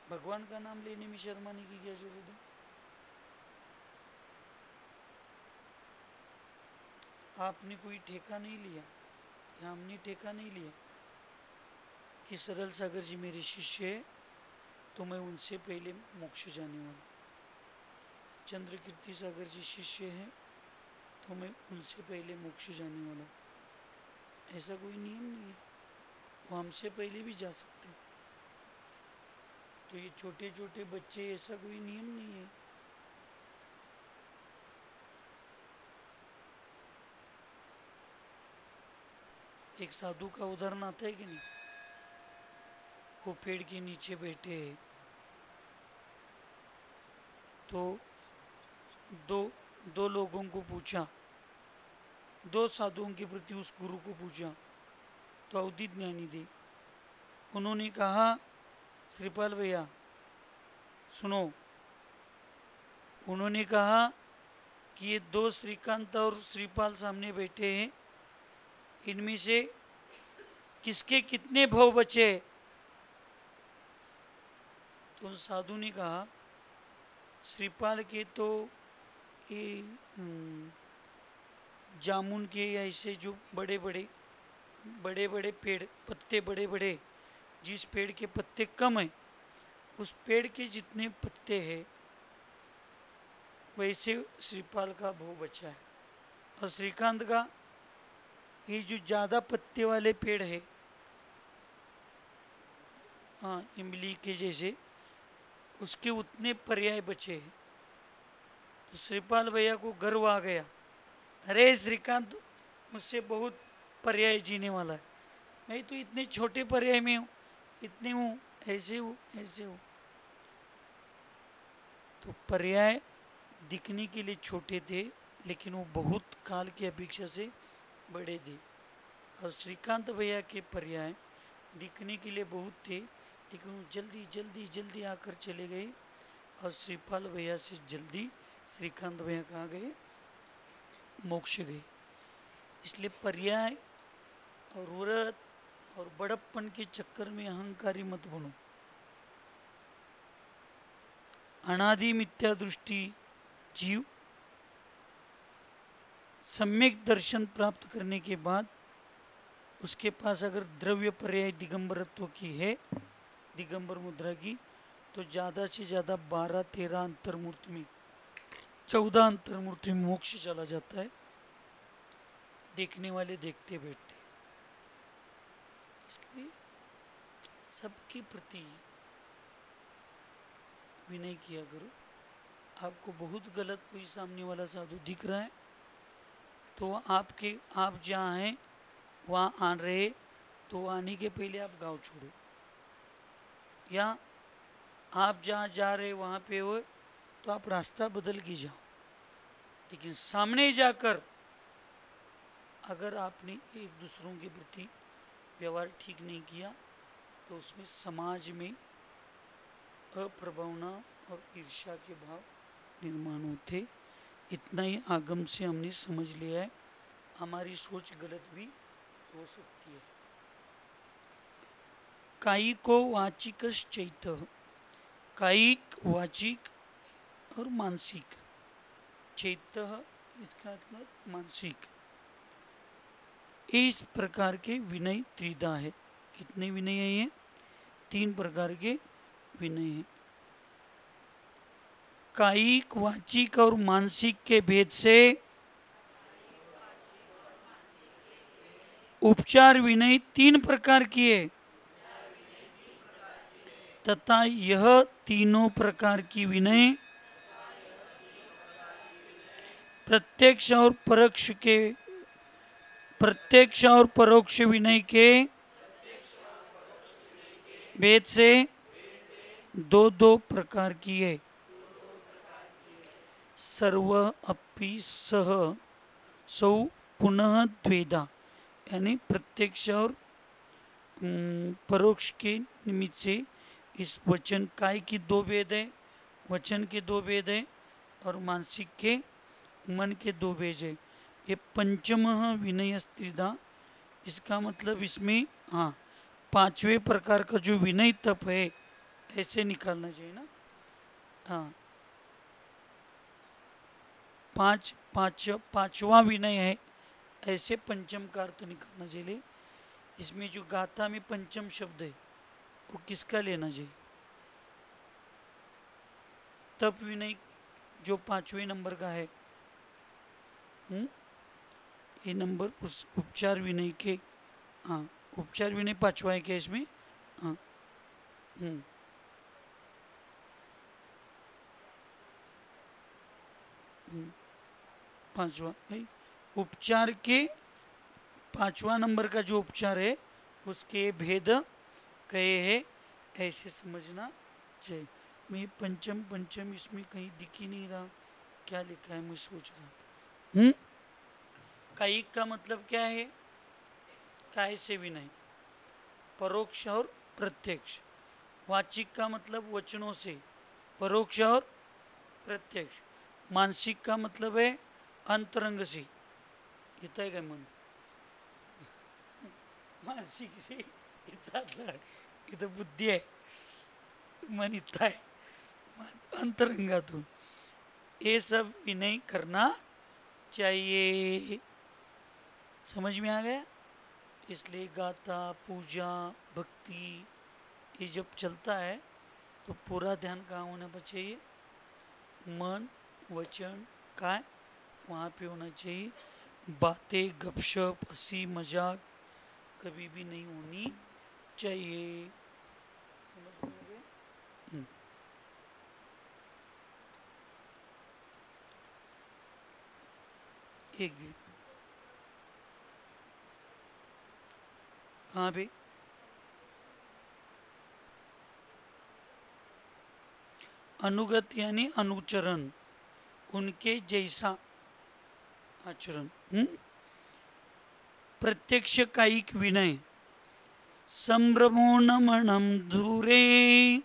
भगवान का नाम लेने में शर्माने की क्या जरूरत है। आपने कोई ठेका नहीं लिया, या हमने ठेका नहीं लिया कि सरल सागर जी मेरे शिष्य है तो मैं उनसे पहले मोक्ष जाने वाला। चंद्र कीर्ति सागर जी शिष्य है तो मैं उनसे पहले मोक्ष जाने वाला। ऐसा कोई नियम नहीं है, वो हमसे पहले भी जा सकते हैं। तो ये छोटे छोटे बच्चे, ऐसा कोई नियम नहीं है। एक साधु का उदाहरण आता है कि नहीं, वो पेड़ के नीचे बैठे हैं, तो दो लोगों को पूछा, 2 साधुओं के प्रति उस गुरु को पूछा, तो अवधि ज्ञानी थे। उन्होंने कहा, श्रीपाल भैया सुनो, उन्होंने कहा कि ये 2 श्रीकांत और श्रीपाल सामने बैठे हैं, इनमें से किसके कितने भव बचे। तो उन साधु ने कहा, श्रीपाल के तो ये जामुन के ऐसे जो बड़े बड़े पेड़, पत्ते बड़े बड़े, जिस पेड़ के पत्ते कम है उस पेड़ के जितने पत्ते हैं वैसे श्रीपाल का भोग बचा है। और श्रीकांत का ये जो ज़्यादा पत्ते वाले पेड़ है, हाँ इमली के जैसे, उसके उतने पर्याय बचे हैं। तो श्रीपाल भैया को गर्व आ गया, अरे श्रीकांत मुझसे बहुत पर्याय जीने वाला है, मैं तो इतने छोटे पर्याय में हूँ, इतने हूँ, ऐसे हूँ ऐसे हूँ। तो पर्याय दिखने के लिए छोटे थे, लेकिन वो बहुत काल की अपेक्षा से बड़े थे। और श्रीकांत भैया के पर्याय दिखने के लिए बहुत थे, लेकिन वो जल्दी जल्दी जल्दी आकर चले गए। और श्रीपाल भैया से जल्दी श्रीकांत भैया कहाँ गए, मोक्ष गए। इसलिए पर्याय और व्रत और बड़प्पन के चक्कर में अहंकारी मत बनो। अनादि मिथ्या दृष्टि जीव सम्यक दर्शन प्राप्त करने के बाद उसके पास अगर द्रव्य पर्याय दिगंबरत्व की है, दिगंबर मुद्रा की, तो ज़्यादा से ज़्यादा 12-13 अंतर्मूर्ति में, 14 अंतर्मूर्ति में मोक्ष चला जाता है। देखने वाले देखते बैठते। इसलिए सबके प्रति विनय किया करो। आपको बहुत गलत कोई सामने वाला साधु दिख रहा है तो आप जहाँ हैं वहाँ आ रहे, तो आने के पहले आप गांव छोड़ो, या आप जहाँ जा रहे वहाँ पे हो तो आप रास्ता बदल के जाओ। लेकिन सामने जाकर अगर आपने एक दूसरों के प्रति व्यवहार ठीक नहीं किया तो उसमें समाज में अप्रभावना और ईर्ष्या के भाव निर्माण होते। इतना ही आगम से हमने समझ लिया है, हमारी सोच गलत भी हो सकती है। कायिको वाचिकश्चैतः, कायिक, वाचिक और मानसिक। चैतः इसका मतलब मानसिक। इस प्रकार के विनय त्रिधा है। कितने विनय है ये? 3 प्रकार के विनय है। कायिक, वाचिक और मानसिक के भेद से उपचार विनय 3 प्रकार की है, तथा यह तीनों प्रकार की विनय प्रत्यक्ष और परोक्ष विनय के भेद से 2 प्रकार की है। सर्व अपि सह सौ पुनः द्वेधा, यानी प्रत्यक्ष और परोक्ष के निमित्त से इस वचन काय की 2 भेद है, वचन के 2 भेद है, और मानसिक के मन के 2 भेद है। ये पंचम विनय त्रिधा। इसका मतलब इसमें 5वें प्रकार का जो विनय तप है ऐसे निकालना चाहिए ना। पांचवा विनय है, ऐसे पंचम का अर्थ निकालना चाहिए। इसमें जो गाथा में पंचम शब्द है वो किसका लेना चाहिए? तप विनय जो 5वें नंबर का है, ये नंबर उस उपचार विनय के, उपचार विनय 5वां है क्या इसमें? पांचवा उपचार के 5वां नंबर का जो उपचार है उसके भेद कहे हैं, ऐसे समझना चाहिए। मैं पंचम इसमें कहीं दिख ही नहीं रहा, क्या लिखा है मैं सोच रहा था। कायिक का मतलब क्या है? काय से विनय, परोक्ष और प्रत्यक्ष। वाचिक का मतलब वचनों से, परोक्ष और प्रत्यक्ष। मानसिक का मतलब है अंतरंग से, इतना है मन। मानसिक से इतना बुद्धि है, मन इतना है अंतरंगा। तो ये सब विनय करना चाहिए। समझ में आ गया? इसलिए गाथा, पूजा, भक्ति ये जब चलता है तो पूरा ध्यान कहाँ होना चाहिए? मन, वचन, काय, वहाँ पे होना चाहिए। बातें, गपशप, हंसी मजाक कभी भी नहीं होनी चाहिए। समझ में आ गया? एक कहाँ पे? अनुगत यानी अनुचरण, उनके जैसा आचरण। प्रत्यक्ष कायिक विनय संभ्रमो नमनम दूरे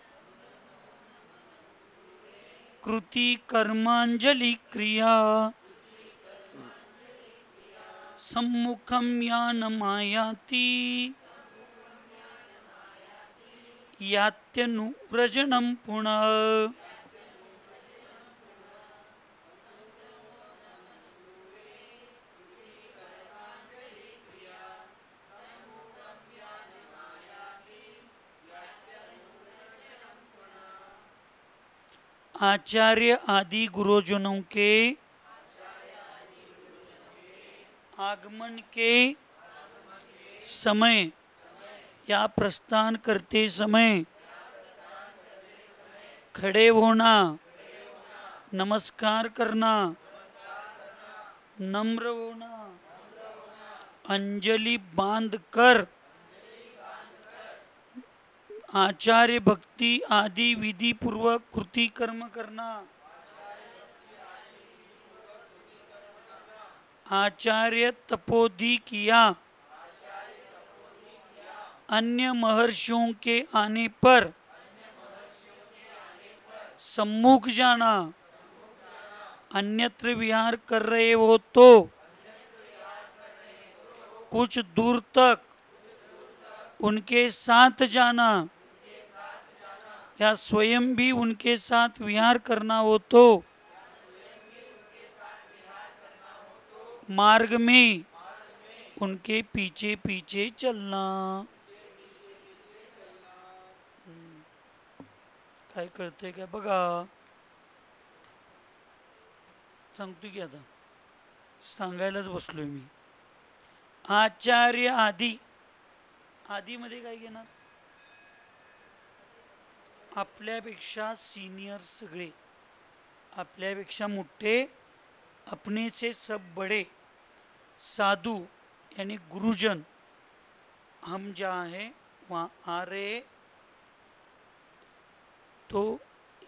कृति कर्मांजलि क्रिया सम्मुखम यानमायाति यात्यनुव्रजनं पुनः। आचार्य आदि गुरुजनों के आगमन के समय या प्रस्थान करते समय खड़े होना, नमस्कार करना, नम्र होना, अंजलि बांधकर आचार्य भक्ति आदि विधि पूर्वक कृति कर्म करना। आचार्य तपोधि किया, अन्य महर्षियों के आने पर सम्मुख जाना। अन्यत्र विहार कर रहे हो तो कुछ दूर तक उनके साथ जाना, या स्वयं भी उनके साथ विहार करना हो तो मार्ग में उनके पीछे पीछे चलना। काय करते क्या बघा, सांगतो की आता, सांगायलाच बसलोय मी. आचार्य आदी, आदी मध्ये काय घेणार, आपल्यापेक्षा सीनियर सगळे, आपल्यापेक्षा मोठे, अपने से सब बड़े साधु यानी गुरुजन, हम जहाँ हैं वहाँ आ रहे तो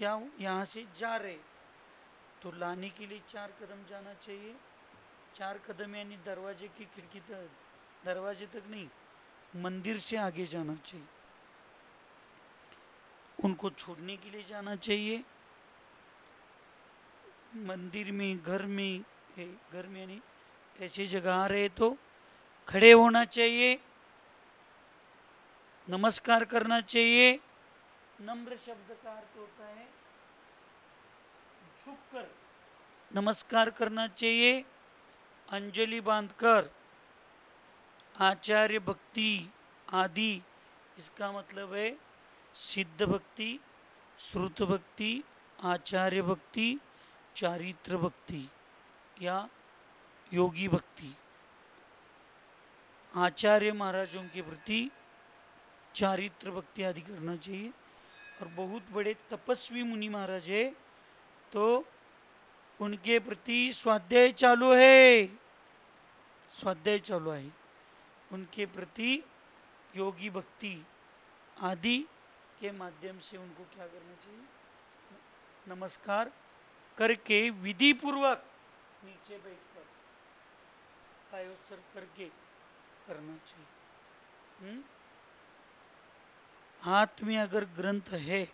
या यहाँ से जा रहे, तो लाने के लिए 4 कदम जाना चाहिए. 4 कदम यानी दरवाजे की खिड़की तक, दरवाजे तक नहीं, मंदिर से आगे जाना चाहिए. उनको छोड़ने के लिए जाना चाहिए. मंदिर में, घर में, घर में यानी ऐसी जगह आ रहे तो खड़े होना चाहिए, नमस्कार करना चाहिए. नम्र शब्द का अर्थ होता है झुककर नमस्कार करना चाहिए. अंजलि बांधकर आचार्य भक्ति आदि, इसका मतलब है सिद्ध भक्ति, श्रुत भक्ति, आचार्य भक्ति, चारित्र भक्ति या योगी भक्ति. आचार्य महाराजों के प्रति चारित्र भक्ति आदि करना चाहिए. और बहुत बड़े तपस्वी मुनि महाराज है तो उनके प्रति स्वाध्याय चालू है, स्वाध्याय चालू है, उनके प्रति योगी भक्ति आदि के माध्यम से उनको क्या करना चाहिए, नमस्कार करके विधि पूर्वक नीचे बैठकर कायोत्सर्ग करके करना चाहिए. हाथ में अगर ग्रंथ है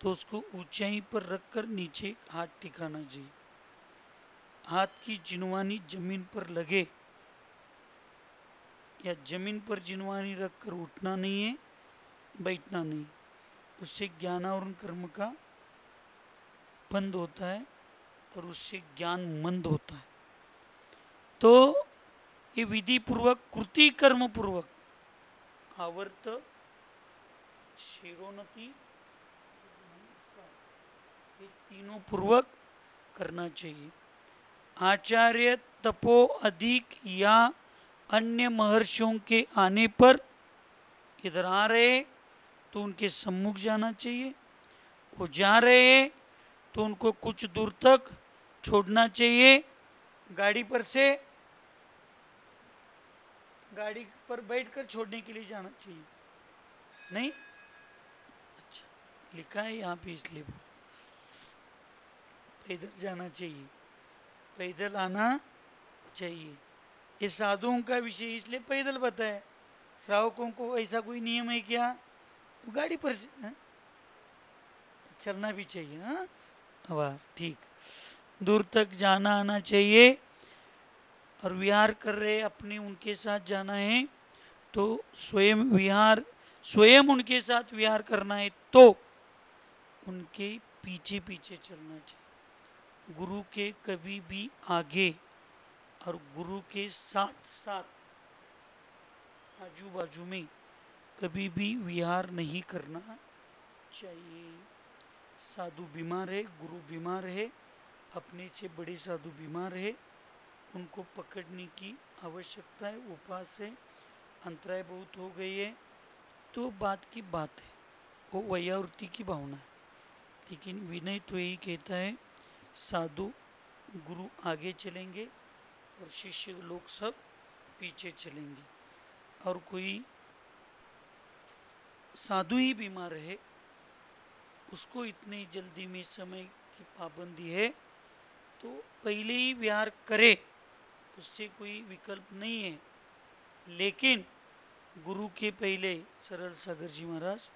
तो उसको ऊंचाई पर रखकर नीचे हाथ टिकाना चाहिए. हाथ की जिनवानी जमीन पर लगे या जमीन पर जिनवानी रखकर उठना नहीं है, बैठना नहीं. उससे ज्ञानावरण कर्म का बंद होता है और उससे ज्ञान मंद होता है. तो ये विधि पूर्वक कृति कर्म पूर्वक आवर्त शिरोन्नति ये तीनों पूर्वक करना चाहिए. आचार्य तपो अधिक या अन्य महर्षियों के आने पर इधर आ रहे तो उनके सम्मुख जाना चाहिए. वो जा रहे हैं तो उनको कुछ दूर तक छोड़ना चाहिए. गाड़ी पर से, गाड़ी पर बैठकर छोड़ने के लिए जाना चाहिए नहीं. अच्छा लिखा है यहाँ पे इसलिए पैदल जाना चाहिए, पैदल आना चाहिए. ये साधुओं का विषय इसलिए पैदल बताया. श्रावकों को ऐसा कोई नियम है क्या, गाड़ी पर से चलना भी चाहिए. हाँ वाह ठीक, दूर तक जाना आना चाहिए. और विहार कर रहे अपने उनके साथ जाना है तो स्वयं विहार, स्वयं उनके साथ विहार करना है तो उनके पीछे पीछे चलना चाहिए. गुरु के कभी भी आगे और गुरु के साथ साथ आजू बाजू में कभी भी विहार नहीं करना चाहिए. साधु बीमार है, गुरु बीमार है, अपने से बड़े साधु बीमार है, उनको पकड़ने की आवश्यकता है, उपास है, अंतराय बहुत हो गई है तो बात की बात है, वो वैयावृत्ति की भावना है. लेकिन विनय तो यही कहता है साधु गुरु आगे चलेंगे और शिष्य लोग सब पीछे चलेंगे। और कोई साधु ही बीमार है, उसको इतनी जल्दी में समय की पाबंदी है, तो पहले ही विहार करे, उससे कोई विकल्प नहीं है। लेकिन गुरु के पहले सरल सागर जी महाराज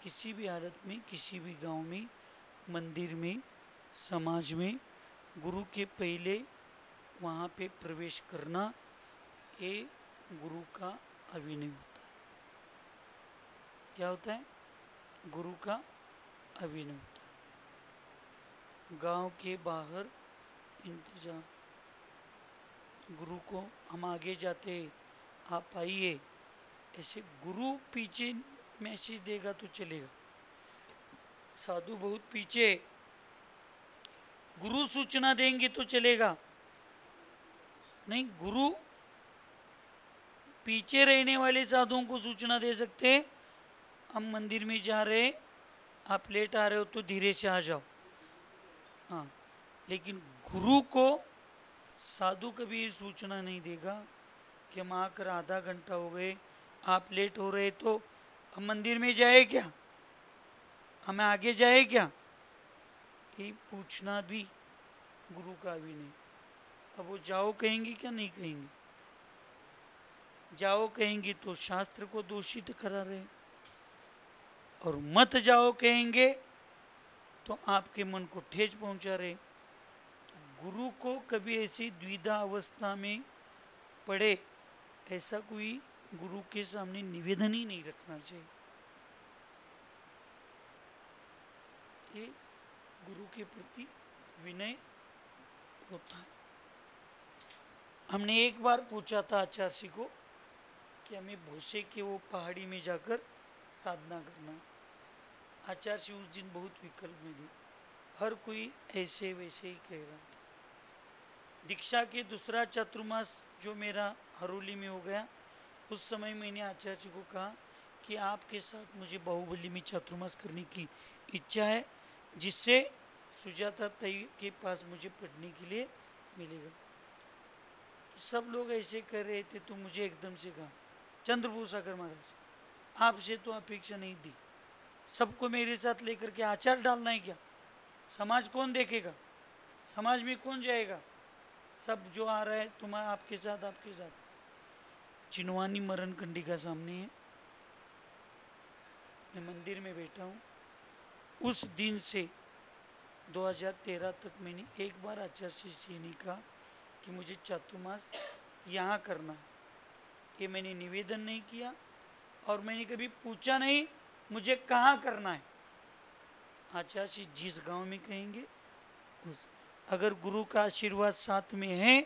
किसी भी हालत में, किसी भी गांव में, मंदिर में, समाज में गुरु के पहले वहाँ पे प्रवेश करना ये गुरु का अभिनय होता है। क्या होता है? गुरु का अभिनय होता है। गांव के बाहर इंतजार, गुरु को हम आगे जाते, आप आइए, ऐसे गुरु पीछे मैसेज देगा तो चलेगा। साधु बहुत पीछे, गुरु सूचना देंगे तो चलेगा नहीं। गुरु पीछे रहने वाले साधुओं को सूचना दे सकते, हम मंदिर में जा रहे, आप लेट आ रहे हो तो धीरे से आ जाओ, हाँ। लेकिन गुरु को साधु कभी सूचना नहीं देगा कि हम आकर आधा घंटा हो गए, आप लेट हो रहे तो हम मंदिर में जाए क्या, हमें आगे जाए क्या, ये पूछना भी गुरु का भी नहीं। अब वो जाओ कहेंगे क्या? नहीं कहेंगे। जाओ कहेंगे तो शास्त्र को दोषित करा रहे, और मत जाओ कहेंगे तो आपके मन को ठेस पहुंचा रहे। गुरु को कभी ऐसी द्विधा अवस्था में पड़े, ऐसा कोई गुरु के सामने निवेदन ही नहीं रखना चाहिए। ये गुरु के प्रति विनय होता है। हमने एक बार पूछा था आचार्य को कि हमें भूसे के वो पहाड़ी में जाकर साधना करना। आचार्य उस दिन बहुत विकल्प में थे, हर कोई ऐसे वैसे ही कह रहा था। दीक्षा के दूसरा चातुर्मास जो मेरा हरोली में हो गया, उस समय मैंने आचार्य को कहा कि आपके साथ मुझे बाहुबली में चातुर्मास करने की इच्छा है, जिससे सुजाता तई के पास मुझे पढ़ने के लिए मिलेगा। तो सब लोग ऐसे कर रहे थे, तो मुझे एकदम से कहा, चंद्रभूषाकर महाराज आपसे तो अपेक्षा नहीं थी, सबको मेरे साथ लेकर के आचार डालना है क्या? समाज कौन देखेगा, समाज में कौन जाएगा? सब जो आ रहा है तुम्हारा आपके साथ, आपके साथ। चिनवानी मरण कंडिका सामने है, मैं मंदिर में बैठा हूँ। उस दिन से 2013 तक मैंने एक बार आचार्य से नहीं कहा कि मुझे चातुर्मास यहाँ करना है, ये मैंने निवेदन नहीं किया, और मैंने कभी पूछा नहीं मुझे कहाँ करना है। आचार्य जिस गांव में कहेंगे उस, अगर गुरु का आशीर्वाद साथ में है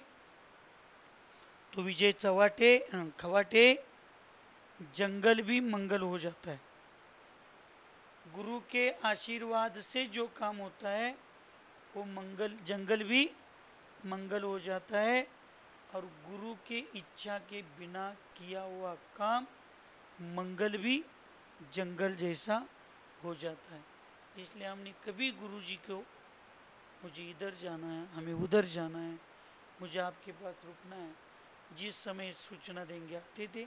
तो विजय खवाटे जंगल भी मंगल हो जाता है। गुरु के आशीर्वाद से जो काम होता है वो जंगल भी मंगल हो जाता है, और गुरु के इच्छा के बिना किया हुआ काम मंगल भी जंगल जैसा हो जाता है। इसलिए हमने कभी गुरु जी को मुझे इधर जाना है, हमें उधर जाना है, मुझे आपके पास रुकना है, जिस समय सूचना देंगे आते थे,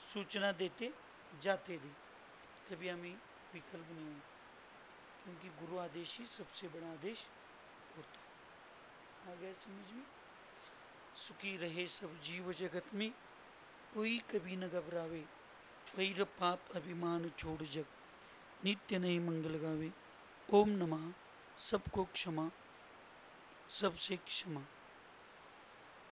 सूचना देते जाते थे, कभी हमें विकल्प नहीं हुआ, क्योंकि गुरु आदेश ही सबसे बड़ा आदेश होता है। आ गया समझ में? सुखी रहे सब जीव जगत में, कोई कभी न घबरावे, वैर पाप अभिमान छोड़ जग, नित्य नहीं मंगल गावे। ओम नमः सबको क्षमा, सबसे क्षमा।